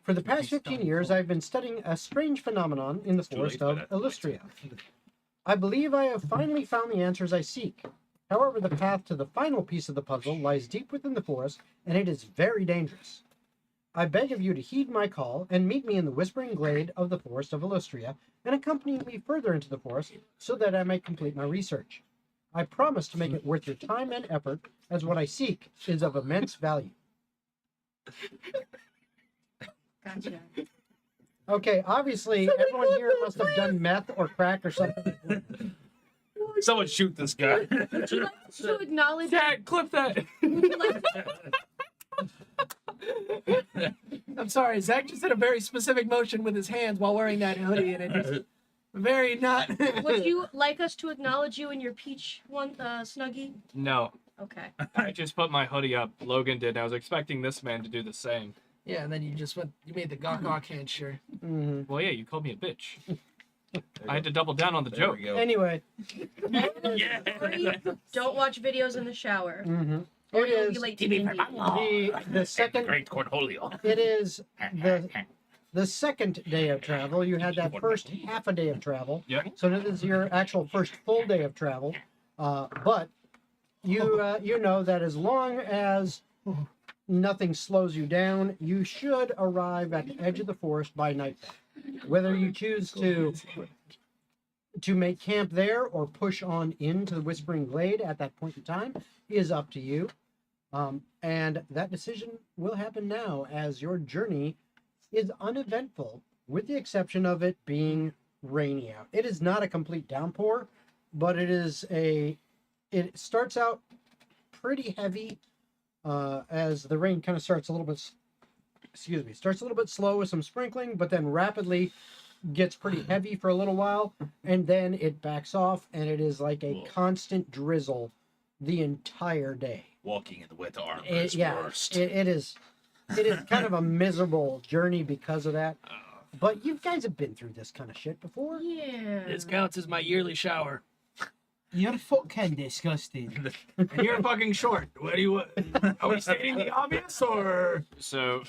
For the past 15 years, I've been studying a strange phenomenon in the too forest late for of that. Illustria. I believe I have finally found the answers I seek. However, the path to the final piece of the puzzle lies deep within the forest, and it is very dangerous. I beg of you to heed my call and meet me in the whispering glade of the forest of Illustria and accompany me further into the forest so that I may complete my research. I promise to make it worth your time and effort, as what I seek is of immense value." Gotcha. Okay, obviously, everyone here must have done meth or crack or something. Someone shoot this guy. Would you like us to acknowledge? Dad, clip that. Would you like I'm sorry, Zach just did a very specific motion with his hands while wearing that hoodie, and it just very not. Would you like us to acknowledge you in your peach one, Snuggie? No, Okay. I just put my hoodie up. Logan did. And I was expecting this man to do the same. Yeah, and then you just went. You made the gawk gawk hand sure. Mhm. Well, yeah, you called me a bitch. I had to double down on the There joke. we go. Anyway, Yeah. Don't watch videos in the shower. mhm. Or It you'll is be late to D&D. the second. Great Cornholio. It is the second day of travel. You had that first half a day of travel. Yep. So this is your actual first full day of travel. But you know that as long as nothing slows you down, you should arrive at the edge of the forest by nightfall. Whether you choose to make camp there or push on into the Whispering Glade at that point in time is up to you. And that decision will happen now as your journey is uneventful, with the exception of it being rainy out. It is not a complete downpour, but it starts out pretty heavy as the rain kind of starts a little bit, starts a little bit slow with some sprinkling, but then rapidly gets pretty heavy for a little while, and then it backs off, and it is like a constant drizzle the entire day. Walking in the wet armor is worst. It is kind of a miserable journey because of that. But you guys have been through this kind of shit before. Yeah. This counts as my yearly shower. You're fucking disgusting. And you're fucking short. What do you? Are we stating the obvious, or So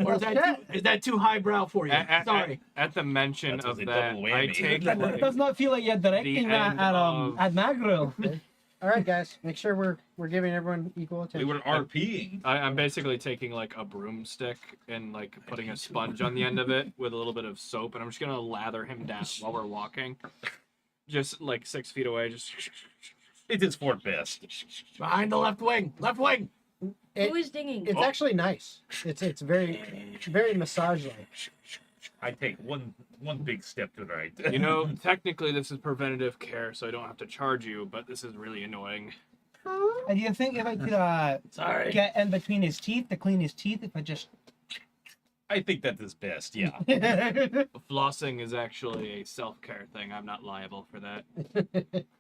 is that too highbrow for you? Sorry. at the mention That of was a that, double I whammy. take That like, does not feel like you're directing that end at of- at Magrill. All right, guys, make sure we're giving everyone equal We attention. were RPing. I'm basically taking like a broomstick and like putting a sponge on the end of it with a little bit of soap, and I'm just gonna lather him down while we're walking, just like 6 feet away. Just It is for best. Behind the left wing. Left wing. Who is dinging? It's actually nice. It's very massage-like. I take one big step to the right. you know, technically this is preventative care, so I don't have to charge you, but this is really annoying. And do you think if I could Sorry. get in between his teeth to clean his teeth, if I just I think that is best. Yeah. Flossing is actually a self-care thing. I'm not liable for that.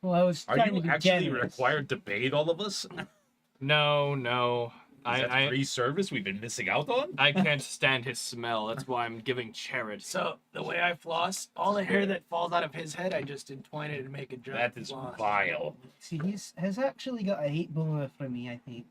well, I was Are trying to you be actually generous. required to bathe all of us? Is No. that free service we've been missing out on? I can't stand his smell. That's why I'm giving charity. So the way I floss, all the hair that falls out of his head, I just entwine it and make a giant That is floss. vile. See, has actually got a hate boner for me. I think.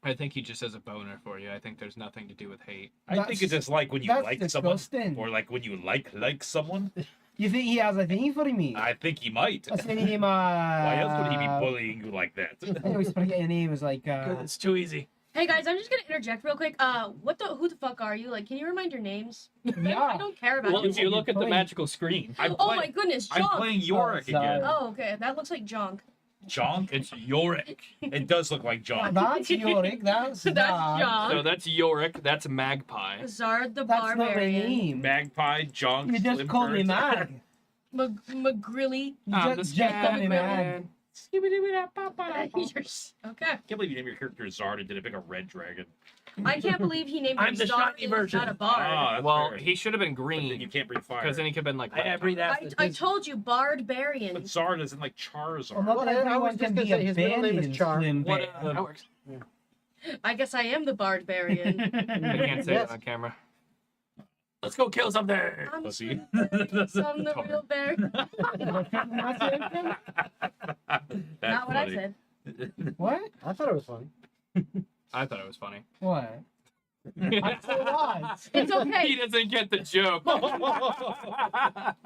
I think he just has a boner for you. I think there's nothing to do with hate. I think it's just like when you that's like disgusting. someone, or like when you like someone. You think he has a thing for me? I think he might. What's the name? Why else would he be bullying you like that? I always forget your name. It was like. 'Cause it's too easy. Hey guys, I'm just gonna interject real quick. Who the fuck are you? Like, can you remind your names? Yeah. I don't care about Well, you. if you look at the playing? magical screen, I'm Oh playing, my goodness, I'm Jonk. playing Yorick Oh, sorry. again. Oh, okay, that looks like Jonk. Jonk? it's Yorick. It does look like Jonk. That's Yorick. That's That's Zard. Jonk. So that's Yorick. That's Magpie. Zard the That's not my Barbarian. name. Magpie, Jonk, You just Slim called me Bird. Mag. McGrilly. I'm Just the call me Mag. Okay. I can't believe you named your character Zard and did it pick a red dragon. I can't believe he named I'm him the Zard shiny and version. not a bard. Ah, that's Well, fair. he should have been But then you green can't breathe fire. because then he could have been like. I breathe acid. I told you, Bardbarian. But Zard isn't like Charizard. Well, not Well, I was everyone just can gonna be say a his middle name is bandit Char. Slim What, Bear. That works. I guess I am the Bardbarian. I can't say Yes. it on camera. Let's go kill something. I'm Pussy. I'm the real bear. That's Not what I funny. said. What? I thought it was funny. I thought it was funny. What? I said what? It's He okay. doesn't get the joke.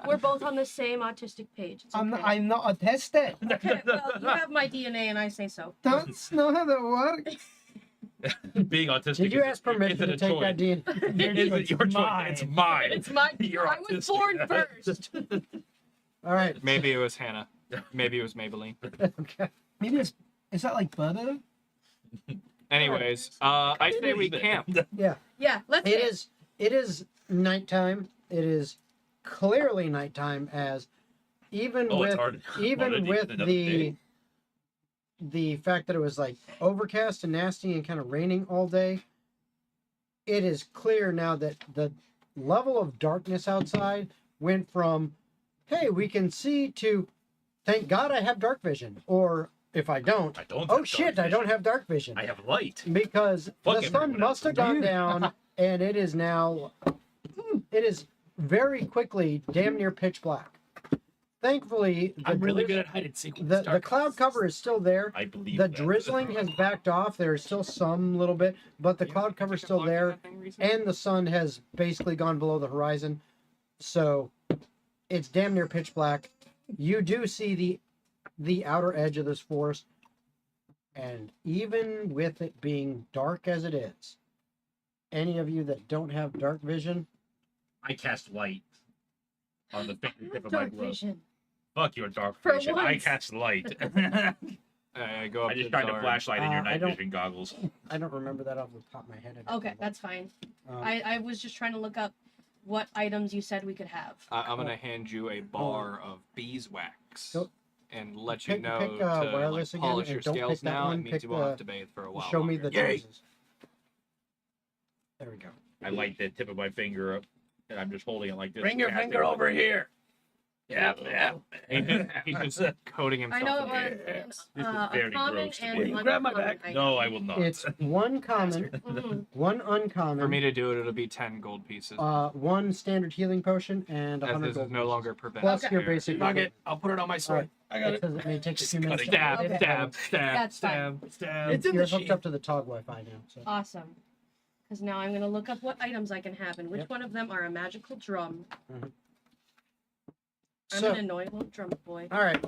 We're both on the same autistic page. It's okay. I'm not autistic. Okay, well, you have my DNA and I say so. That's not how that works. Being autistic. Did you is- ask permission is it to a take choice? that DNA? It's your choice. It's mine. It's my. You're I was autistic. born first. All right. Maybe it was Hannah. Maybe it was Maybelline. Okay. Maybe it's is that like butter? Anyways, I say we camp. Yeah. Yeah, let's. It get- is. It is nighttime. It is clearly nighttime, as even Oh, it's with hard. even Hard to with eat another the day. the fact that it was like overcast and nasty and kind of raining all day. It is clear now that the level of darkness outside went from, hey, we can see, to, thank God I have dark vision, or if I don't, I don't. oh have shit, dark I don't vision. have dark vision. I have light. Because Fuck the sun everyone must else. have gone down, and it is now, it is very quickly damn near pitch black. Thankfully, I'm really good at hide and seek. with the dark cloud clouds. cover is still there. I believe The that. drizzling has backed off. There's still some little bit, but the cloud cover is still there, and the sun has basically gone below the horizon. So it's damn near pitch black. You do see the outer edge of this forest, and even with it being dark as it is, any of you that don't have dark vision, I cast light on the fingertip of my Dark glove. vision. Fuck your dark For vision. I once. cast light. I go up I just to shined a Zard. flashlight in your I night don't- vision goggles. I don't remember that off the top of my head. Okay, that's fine. Um, I was just trying to look up what items you said we could have. I'm gonna hand you a bar of beeswax Go- and let you pick know wireless to like, again, polish and your don't scales pick that now. one, It means pick you won't have the- to bathe for a while. Show me longer. the Yay. choices. There we go. I light the tip of my finger up, and I'm just holding it like this. Bring your Pat finger it. over here. Yep, yep. He's just coating I himself. know in it it. was This is a very common gross to and me. Will you grab my uncommon bag? item. No, I will not. It's one common, Mhm. one uncommon, For me to do it, it'll be 10 gold pieces. one standard healing potion, and as 100 this gold is no pieces. longer prevent. Plus Okay. your basic. Fuck it. I'll put it on my sword. I got It it. says it may take a Just few minutes. cut to it down. Stab, Okay. stab, stab, That's fine. stab, stab. It's in You're the hooked sheet. up to the TOGG Wi-Fi now. So. Awesome. Because now I'm gonna look up what items I can have and which Yep. one of them are a magical drum. Mhm. I'm So, an annoying little drum boy. all right.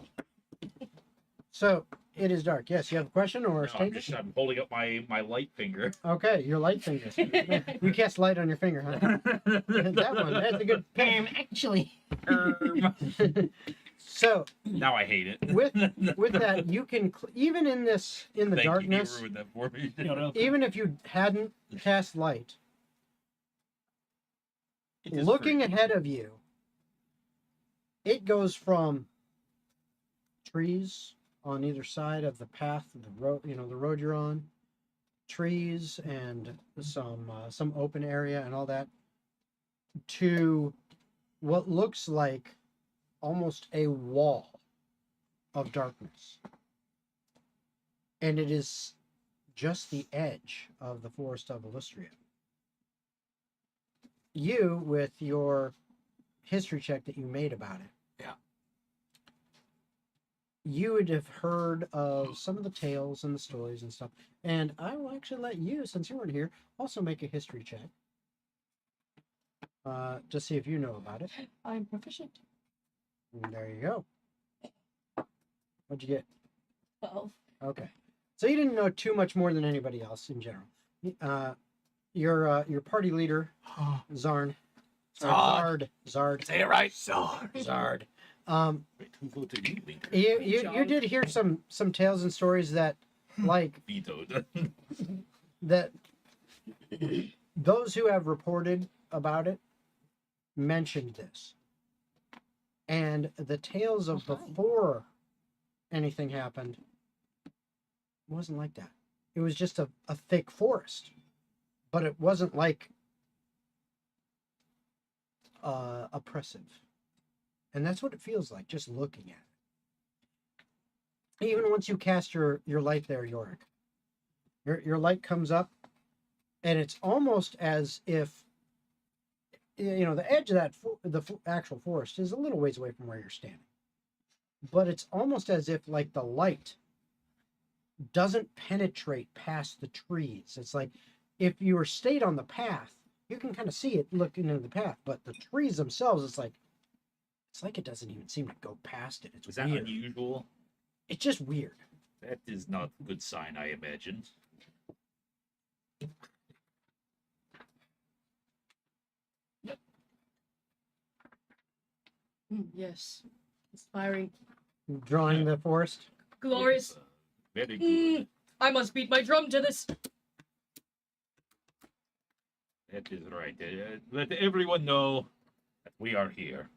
So it is dark. Yes, you have a question or a No, statement? I'm holding up my light finger. Okay, your light finger. You cast light on your finger, huh? That one. That's a good. Actually. So Now I hate it. with that, you can even in the Thank darkness, you, you ruined that for me. even if you hadn't cast light, It is looking free. ahead of you, it goes from trees on either side of the path, the road, the road you're on, trees and some open area and all that, to what looks like almost a wall of darkness. And it is just the edge of the forest of Illustria. You, with your history check that you made about it, you would have heard of some of the tales and the stories and stuff. And I will actually let you, since you weren't here, also make a history check. To see if you know about it. I'm proficient. And there you go. What'd you get? 12. Okay. So you didn't know too much more than anybody else in general. Your party leader, Zarn. Zard. Zard. Say it right. Zard. Zard. Wait, who voted you, leader? You did hear some tales and stories that, like, Vetoed. that those who have reported about it mentioned this. And the tales of before anything happened wasn't like that. It was just a thick forest. But it wasn't like oppressive. And that's what it feels like, just looking at it. Even once you cast your light there, Yorick, your light comes up, and it's almost as if, the edge of that actual forest is a little ways away from where you're standing. But it's almost as if, like, the light doesn't penetrate past the trees. It's like if you were stayed on the path, you can kind of see it looking into the path, but the trees themselves, it's like it doesn't even seem to go past it. It's Was that weird. unusual? It's just weird. That is not a good sign, I imagine. Yes. Inspiring. Drawing the forest. Glorious. Yes, very good. I must beat my drum to this. That is right. Let everyone know that we are here.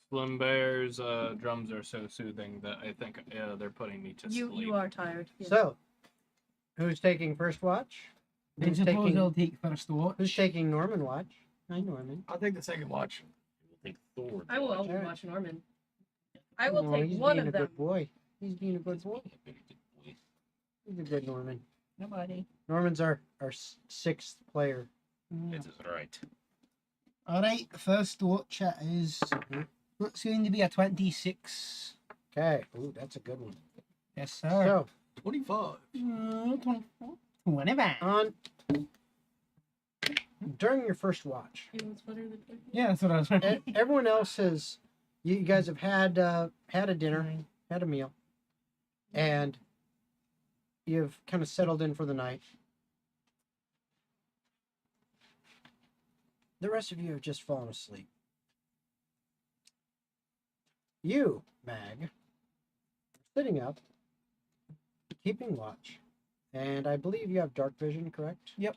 Slim Bear's drums are so soothing that I think they're putting me to sleep. You are tired. Yes. So, who's taking first watch? I Who's suppose taking, I'll take first watch. who's taking Norman watch? Hi, Norman. I'll take the second watch. We'll take Thor. I will watch. always Alright. watch Norman. I will Oh, take he's one being of a them. good boy. He's being a good boy. He's a good Norman. Nobody. Norman's our sixth player. That is right. Alright, first watch it is. It's going to be a 26. Okay. Ooh, that's a good one. Yes, sir. So, 25. 25. on during your first watch, Feeling's better than 20. Yeah, that's what I was everyone else has. You guys have had a dinner, had a meal, and you've kind of settled in for the night. The rest of you have just fallen asleep. You, Mag, sitting up, keeping watch, and I believe you have dark vision, correct? Yep.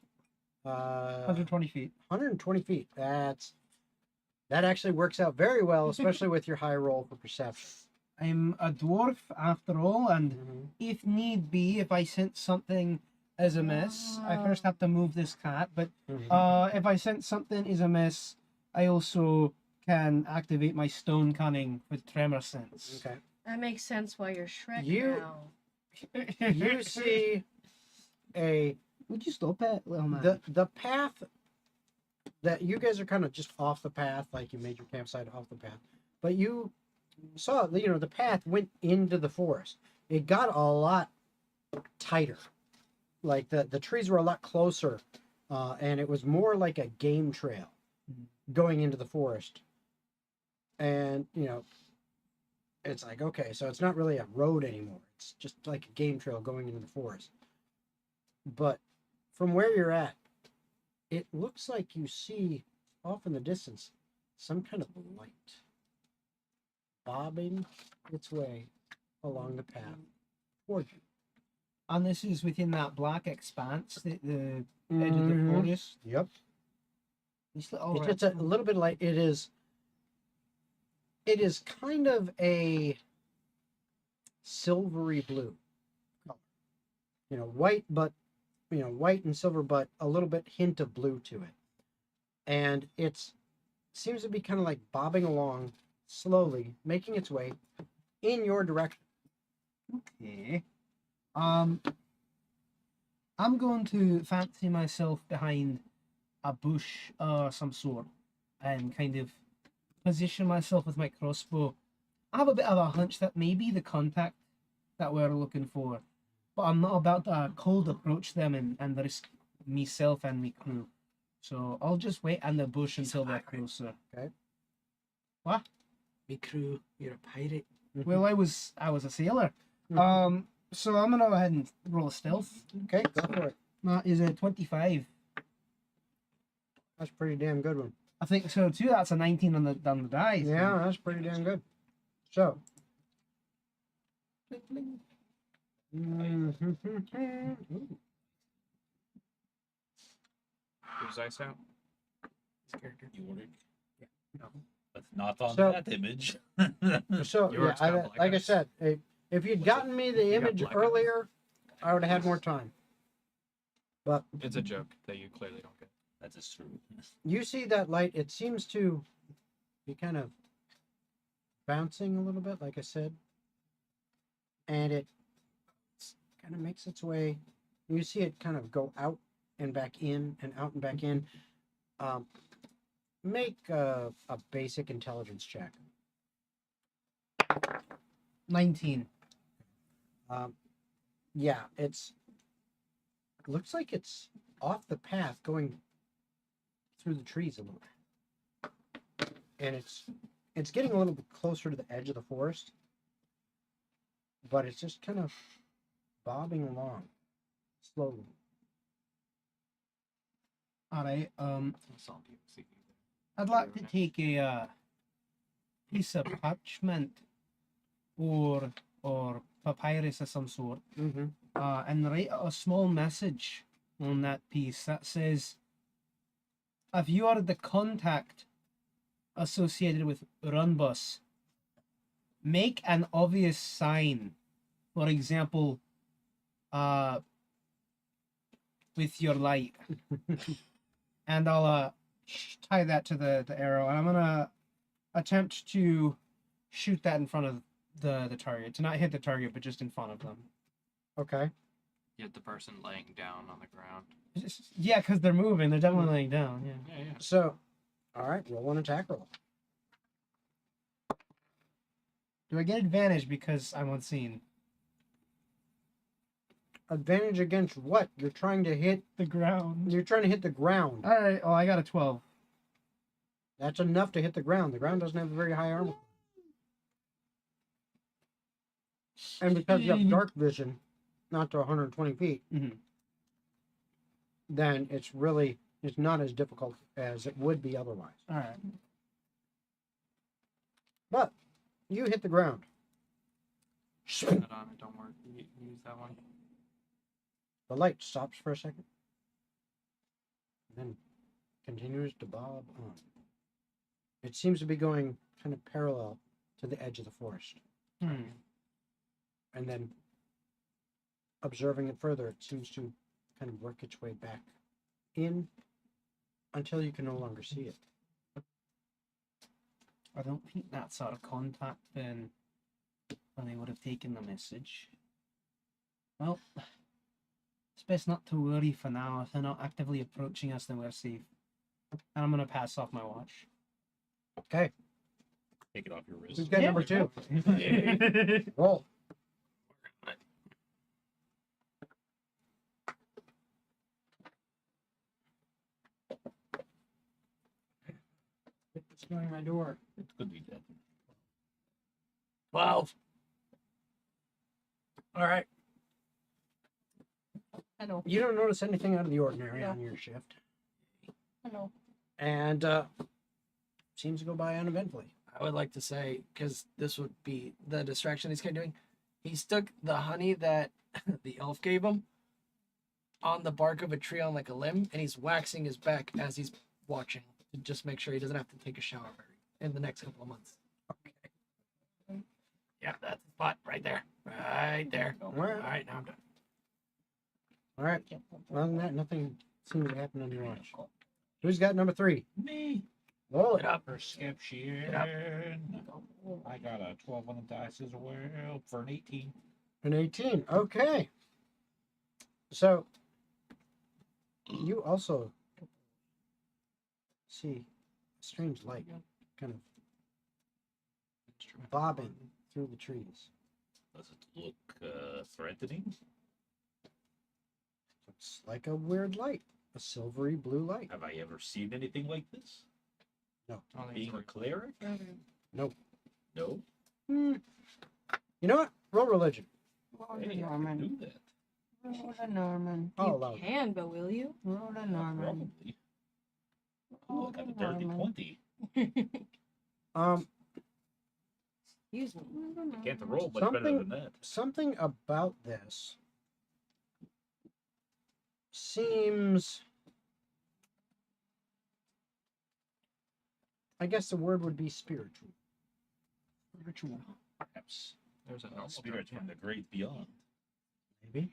120 120 feet. 120 feet. That's That actually works out very well, especially with your high roll for perception. I'm a dwarf after all, and Mhm. if need be, if I sense something is amiss, I first have to move this cat. But if I sense something is amiss, I also can activate my stone cunning with tremor sense. Okay. That makes sense why you're Shrek You- now. You see a Would you stop it, little man? the path that you guys are kind of just off the path, like you made your campsite off the path, but you saw, the path went into the forest. It got a lot tighter, like the trees were a lot closer, and it was more like a game trail going into the forest. And it's like, okay, so it's not really a road anymore. It's just like a game trail going into the forest. But from where you're at, it looks like you see off in the distance some kind of light bobbing its way along the path toward you. And this is within that black expanse, the edge of the Mhm. forest. Yep. This little It's just a little bit like it is kind of a silvery blue color. White, but white and silver, but a little bit hint of blue to it. And seems to be kind of like bobbing along slowly, making its way in your direction. Okay. I'm going to fancy myself behind a bush or some sort and kind of position myself with my crossbow. I have a bit of a hunch that maybe the contact that we're looking for, but I'm not about to cold approach them and risk myself and me crew. So I'll just wait in the bush until they're closer. Okay. What? Me crew, you're a pirate. Well, I was a sailor. So I'm gonna go ahead and roll a stealth. Okay, go for it. That is a 25. That's a pretty damn good one. I think so too. That's a 19 on the dice. Yeah, that's pretty damn good. So. Who's ice out? This character. You ordered? Yeah. No. That's not on So- that image. So Yours yeah, got black like I ice. said, if you'd gotten me the You got image black ice. earlier, I would have had more time. But It's a joke that you clearly don't get. That is true. you see that light, it seems to be kind of bouncing a little bit, like I said. And it kind of makes its way. You see it kind of go out and back in and out and back in. Make a basic intelligence check. 19. Yeah, looks like it's off the path going through the trees a little bit. And it's getting a little bit closer to the edge of the forest. But it's just kind of bobbing along slowly. All right. That's all you see. I'd like to take a piece of parchment or papyrus of some sort, Mm-hmm. and write a small message on that piece that says, "If you are the contact associated with Runbus, make an obvious sign. For example, with your light." And I'll tie that to the arrow, and I'm gonna attempt to shoot that in front of the target, to not hit the target, but just in front of them. Okay. Yet the person laying down on the ground. Yeah, because they're moving. They're definitely laying down. Yeah. Yeah, yeah. So, all right, roll an attack roll. Do I get advantage because I'm unseen? Advantage against what? You're trying to hit. The ground. You're trying to hit the ground. All right. Oh, I got a 12. That's enough to hit the ground. The ground doesn't have a very high armor. And because you have dark vision, not to 120 feet, Mhm. then it's not as difficult as it would be otherwise. All right. But you hit the ground. Put it on it. Don't worry. Use that one. The light stops for a second, and then continues to bob on. It seems to be going kind of parallel to the edge of the forest. Hmm. And then observing it further, it seems to kind of work its way back in until you can no longer see it. I don't think that's out of contact then. Or they would have taken the message. Well, it's best not to worry for now. If they're not actively approaching us, then we're safe. And I'm gonna pass off my watch. Okay, Take it off your wrist. who's got Yeah. number 2? Roll. It's going my door. It could be dead. 12. All right. Hello. You don't notice anything out of the ordinary No. on your shift, Hello. and seems to go by uneventfully. I would like to say, because this would be the distraction he's kind of doing, he stuck the honey that the elf gave him on the bark of a tree on like a limb, and he's waxing his back as he's watching to just make sure he doesn't have to take a shower in the next couple of months. Okay. Yeah, that's the spot right there. Right there. All All right. right, now I'm done. All right. Other than that, nothing seems to happen on your watch. Who's got number 3? Me. Roll Get it. up. Perception. Get up. I got a 12 on the dice as well for an 18. An 18. Okay. So you also see a strange light kind of bobbing through the trees. Does it look threatening? Looks like a weird light, a silvery blue light. Have I ever seen anything like this? No. Being a cleric? Nope. No. Hmm. You know what? Roll religion. Roll Hey, a I can Norman. do that. Roll a Norman. I'll You allow it. can, but will you? Roll a Norman. Probably. Ooh, Roll I got a a dirty Norman. 20. Excuse me. Can't roll much better Something- than that. Something about this seems, I guess the word would be spiritual. Ritual. Perhaps There's a normal spirits drum, from the great beyond. Maybe.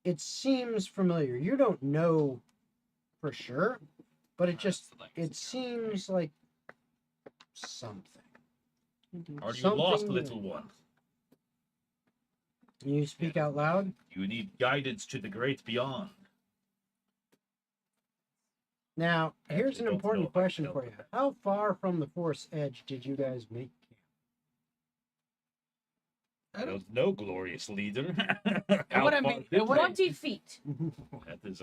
It seems familiar. You don't know for sure, but it it seems like something. Are you lost, Something- little one? You speak out loud. You need guidance to the great beyond. Now, here's Actually, an don't important know if I can question help for you. with that. How far from the forest edge did you guys make camp? I don't know, glorious leader. It How wouldn't far be- did it wouldn't- 20 feet. That is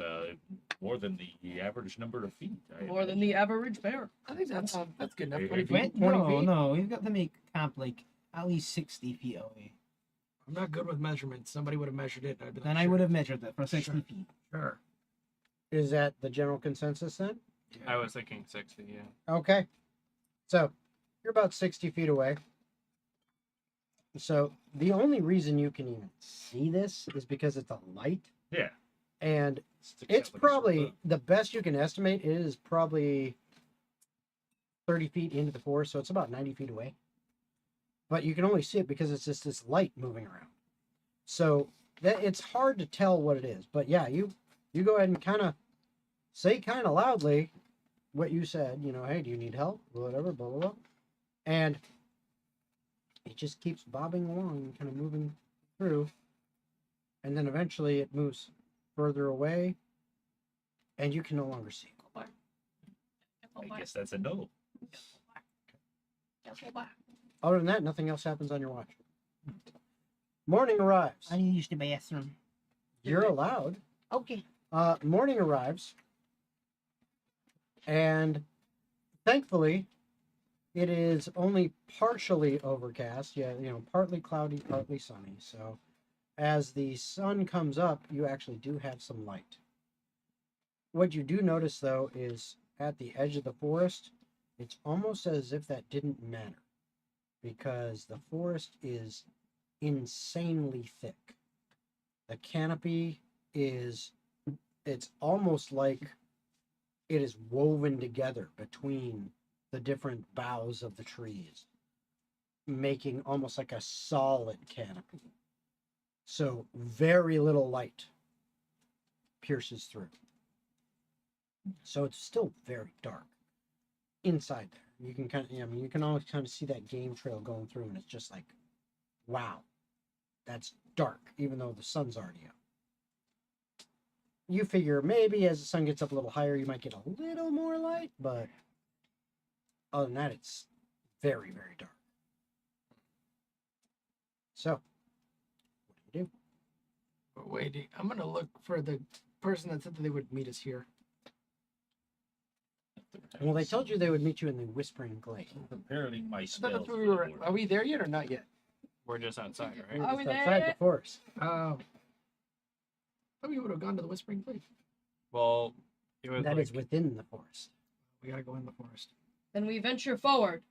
more than the average number of feet. I More than the average bear. I think that's good enough. Hey, 20 hey, feet. 20 No, feet? no, we've got to make camp like at least 60 feet away. I'm not good with measurements. Somebody would have measured it. I'd be like, Then I sure, would have measured it for 60 Sure. feet. Sure. Is that the general consensus then? I was thinking 60, yeah. Okay. So you're about 60 feet away. So the only reason you can even see this is because it's a light. Yeah. And Sticks out it's like a sore probably thumb. the best you can estimate is probably 30 feet into the forest. So it's about 90 feet away. But you can only see it because it's just this light moving around. So that it's hard to tell what it is. But yeah, you go ahead and kind of say kind of loudly what you said, you know, hey, do you need help? Whatever, blah, blah, blah. And it just keeps bobbing along and kind of moving through. And then eventually it moves further away and you can no longer see it. I guess that's a no. Other than that, nothing else happens on your watch. Morning arrives. I need to use the bathroom. You're allowed. Okay. Morning arrives. And thankfully, it is only partially overcast. Yeah, you know, partly cloudy, partly sunny. So as the sun comes up, you actually do have some light. What you do notice, though, is at the edge of the forest, it's almost as if that didn't matter because the forest is insanely thick. The canopy is, it's almost like it is woven together between the different boughs of the trees, making almost like a solid canopy. So very little light pierces through. So it's still very dark inside there. You can kind of, I mean, you can always kind of see that game trail going through, and it's just like, wow, that's dark, even though the sun's already out. You figure maybe as the sun gets up a little higher, you might get a little more light, but other than that, it's very, very dark. So, what do you do? But wait, I'm gonna look for the person that said that they would meet us here. Well, they told you they would meet you in the Whispering Glade. Preparing my I thought spells. that's where we for the were. board. Are we there yet or not yet? We're just outside, We're right? Are we just there outside the yet? forest. Oh. Thought we would have gone to the Whispering Glade. Well, it was That like, is within the forest. We gotta go in the forest. Then we venture forward.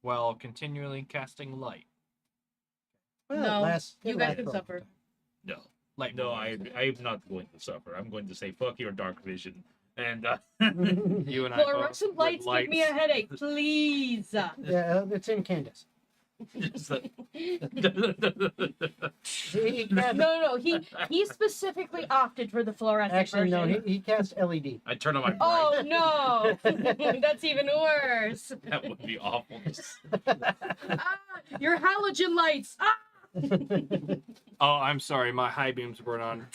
well, continually casting light. Well, No, last, you it guys lasts can for a long suffer. time. No, Light. no, boys. I'm not going to suffer. I'm going to say fuck your dark vision, and You and I both Fluorescent with lights give me a headache, please. Yeah, it's incandescent. Just that- He cast, No. He specifically opted for the fluorescent actually, no, version. he cast LED. I turn on my bright. Oh no, that's even worse. That would be awful. Ah, your halogen lights. Ah! Oh, I'm sorry. My high beams weren't on.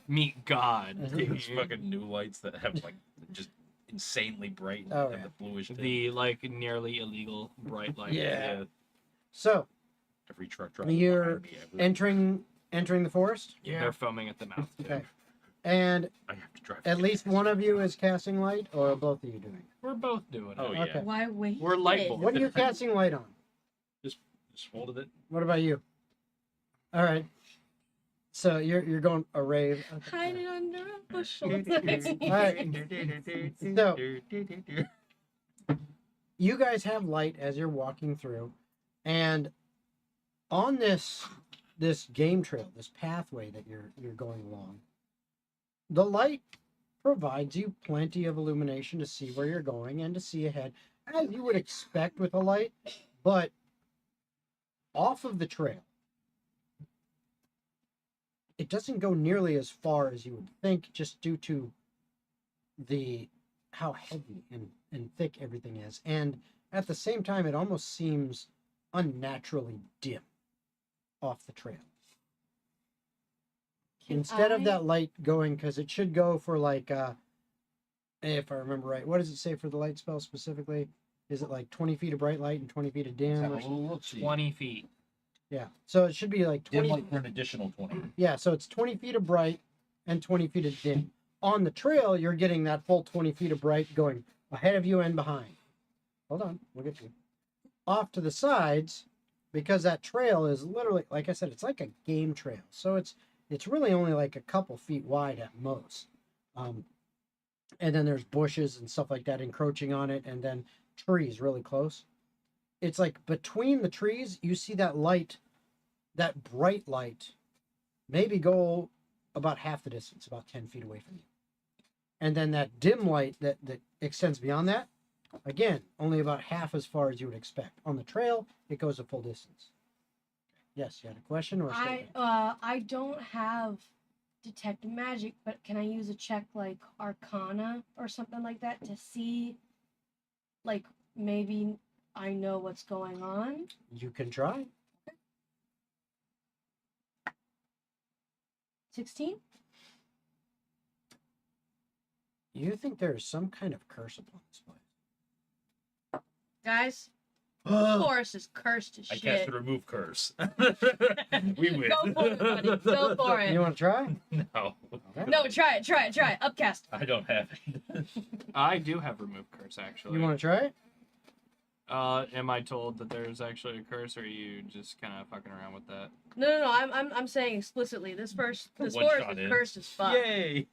Meet God. These fucking new lights that have like just insanely bright Oh, and yeah. the bluish. thing. The like nearly illegal bright light. Yeah. So, Every truck driver You're behind me, entering the forest, They're foaming at the mouth. Too. Okay. and I have to drive. at least one of you is casting light, or are both of you doing it? We're both doing it. Oh yeah. Okay. Why wait? We're light bulbs. What are you casting light on? Just folded it. What about you? All right. So you're going a rave. Hide it under a bushel. All right. So you guys have light as you're walking through, and on this game trail, this pathway that you're going along, the light provides you plenty of illumination to see where you're going and to see ahead, as you would expect with a light. But off of the trail, it doesn't go nearly as far as you would think, just due to how heavy and thick everything is, and at the same time it almost seems unnaturally dim off the trail. Instead of that light going, because it should go for like if I remember right, what does it say for the light spell specifically? Is it like 20 feet of bright light and 20 feet of dim? Or something? 20 feet. Yeah, so it should be like 20. Dim light for an additional 20. Yeah, so it's 20 feet of bright and 20 feet of dim. On the trail, you're getting that full 20 feet of bright going ahead of you and behind. Hold on, we'll get you. Off to the sides, because that trail is literally, like I said, it's like a game trail. So it's really only like a couple feet wide at most. And then there's bushes and stuff like that encroaching on it, and then trees really close. It's like between the trees, you see that light, that bright light, maybe go about half the distance, about 10 feet away from you. And then that dim light that extends beyond that, again, only about half as far as you would expect. On the trail, it goes a full distance. Yes, you had a question or a statement? I don't have detect magic, but can I use a check like Arcana or something like that to see, like maybe I know what's going on? You can try. 16? You think there is some kind of curse upon this place? Guys, the forest is cursed as I shit. cast the remove curse. We win. Go for it, buddy. Go for You it. want to try? No. Okay. No, try it. Upcast. I don't have it. I do have remove curse actually. You want to try it? Am I told that there's actually a curse, or are you just kind of fucking around with that? No. I'm saying explicitly. This forest One is shot in. cursed as fuck. Yay!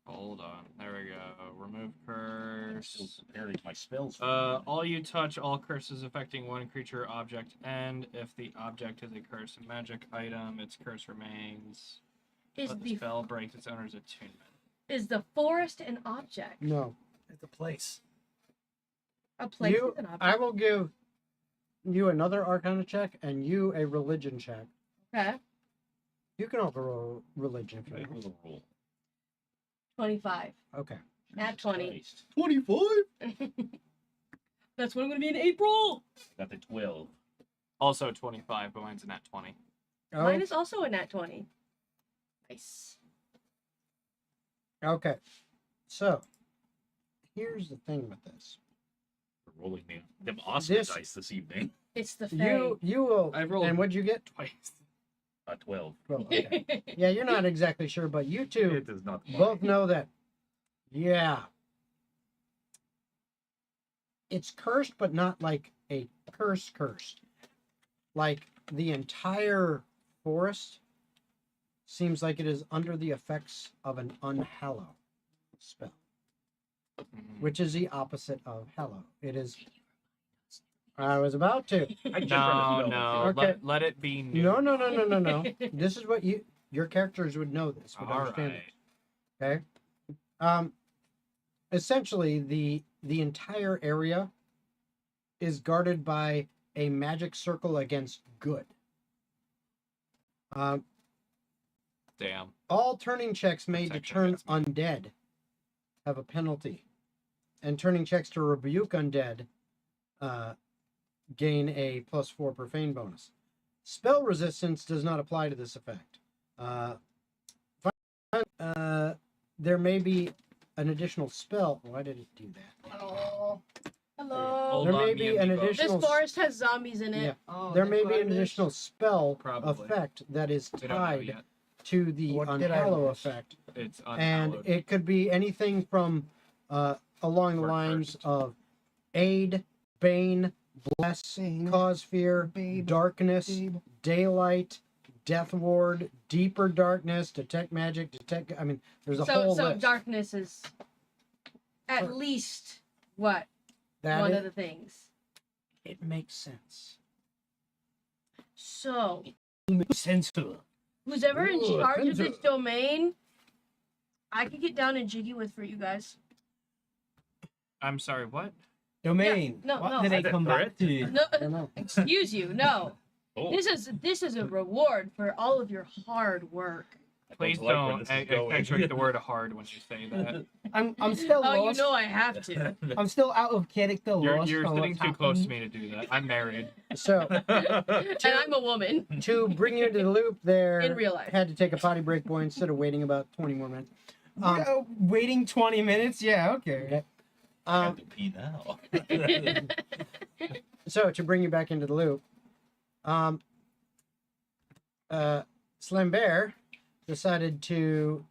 Hold on. There we go. Remove I'm still curse. preparing my spells. All you touch, all curses affecting one creature or object end. If the object is a cursed magic item, its curse remains. Is But the the spell breaks its owner's attunement. Is the forest an object? No. It's a place. A place You, is an object. I will give you another Arcana check and you a religion check. Okay. You can also roll religion if you Make want. a roll. 25. Okay. Nat 20. Christ. 25? That's what I'm gonna be in April. Got the 12. Also 25, but mine's a nat 20. Mine is also a nat 20. Nice. Okay. So, here's the thing with this. We're rolling them Oscar This- dice this evening. It's the Fae. You will. I rolled- And what'd you get? Twice. 12. Well, okay. Yeah, you're not exactly sure, but you two It does not. both know that. Yeah. It's cursed, but not like a cursed. Like the entire forest seems like it is under the effects of an unhallow spell, Mhm. which is the opposite of hallow. It is. I was about to. I just read a No, spell. no. Okay. Let it be new. No. This is what your characters would know this, would All understand right. it. Okay. Essentially, the entire area is guarded by a magic circle against good. Damn. All turning checks made to Protect turn against me. undead have a penalty, and turning checks to rebuke undead gain a +4 profane bonus. Spell resistance does not apply to this effect. There may be an additional spell. Why did it do that? Hello. Hold There on, may me be and an me both. This additional. forest has zombies in it. Yeah. Oh, There that's may what be I an missed. additional spell Probably. effect that is We don't know tied yet. to the What did I unhallow miss? effect, It's and unhallowed. it could be anything from along the Or lines cursed. of aid, bane, bless, Bane, cause fear, babe, darkness, babe. daylight, death ward, deeper darkness, detect magic, detect. I mean, there's a whole So list. darkness is at Sure. least what? That One is- of the things. it makes sense. So Censor. who's ever in Ooh, charge of this offensive. domain, I could get down and jiggy with for you guys. I'm sorry, what? Domain. no, what no. did they Is that come back threat? to? No, I don't know. excuse you. No, Oh, this is a reward for all of your hard work. I Please like where don't this is accentuate the word hard when you say that. I'm still Oh, you lost. know I have to. I'm still out of character You're lost. on sitting what's too close to happening. me to do that. I'm married. So And I'm a woman to bring you into the loop, there in real life. had to take a potty break, boy, instead of waiting about 20 more minutes. Waiting 20 minutes? Yeah, okay. Okay. I have to pee now. So to bring you back into the loop, Slim Bear decided to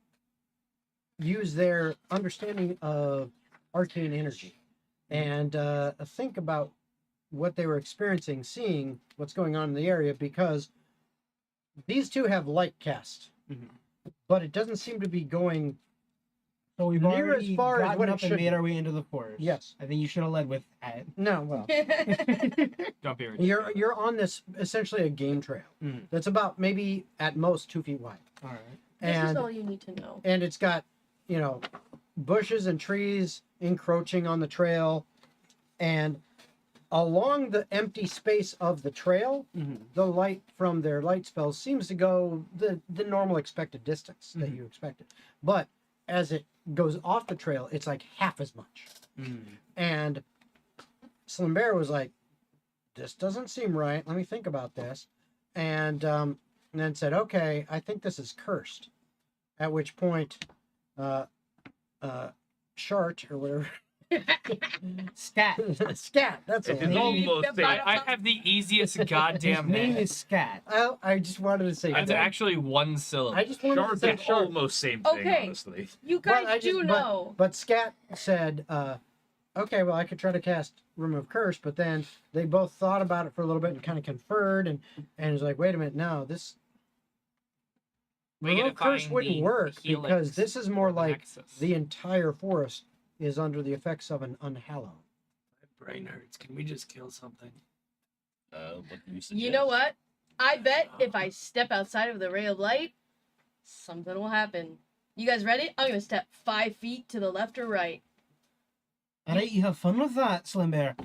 use their understanding of arcane energy and think about what they were experiencing, seeing what's going on in the area, because these two have light cast, Mhm. but it doesn't seem to be going. So we've Near already as far as gotten what it up and should made be. our way into the forest. Yes. I think you should have led with that. No, well, Don't be ridiculous. you're on this essentially a game trail Mhm. that's about maybe at most 2 feet wide. All right. This is And all you need to know. and it's got, you know, bushes and trees encroaching on the trail, and along the empty space of the trail, Mm-hmm. the light from their light spells seems to go the normal expected distance that Mhm. you expected, but as it goes off the trail, it's like half as much. Mm-hmm. And Slim Bear was like, "This doesn't seem right. Let me think about this," and then said, "Okay, I think this is cursed." At which point, Shart or whatever, Scat. Scat. That's It it. is almost Yep, same. I have the easiest goddamn His name name. is Scat. I just wanted to say. It's that. actually one syllable. I just wanted to Sharp say is Shart. almost same thing, Okay. honestly. You But guys do know. But Scat said, "Okay, well, I could try to cast Remove Curse," but then they both thought about it for a little bit and kind of conferred, and was like, "Wait a minute, no, this We gotta Remove Curse find wouldn't the work helix because this is more or the like nexus. the entire forest is under the effects of an unhallow." My brain hurts. Can we just kill something? What do you You know suggest? what? I bet if I step outside of the ray of light, something will happen. You guys ready? I'm gonna step 5 feet to the left or right. All right, you have fun with that, Slim Bear.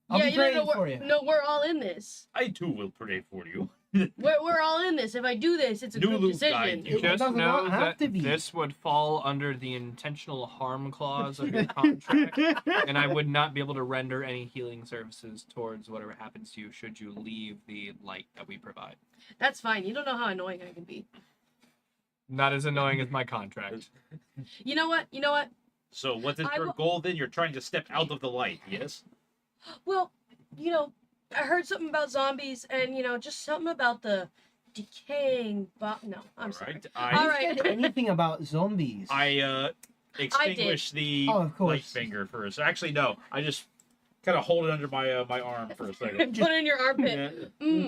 I'll be praying for you. No, we're all in this. I too will pray for you. We're all in this. If I do this, it's a New group Luke decision. guide you. It Just does know not have that to be. this would fall under the intentional harm clause of your contract, and I would not be able to render any healing services towards whatever happens to you should you leave the light that we provide. That's fine. You don't know how annoying I can be. Not as annoying as my contract. You know what? You know what? So what is I your will- goal then? You're trying to step out of the light, yes? Well, you know, I heard something about zombies, and just something about the decaying. No, I'm sorry. Alright. All I right. Said anything about zombies? extinguish the Oh, of light course. finger first. Actually, no. I just kind of hold it under my my arm for a second. Put it in your armpit. Yeah. Mm.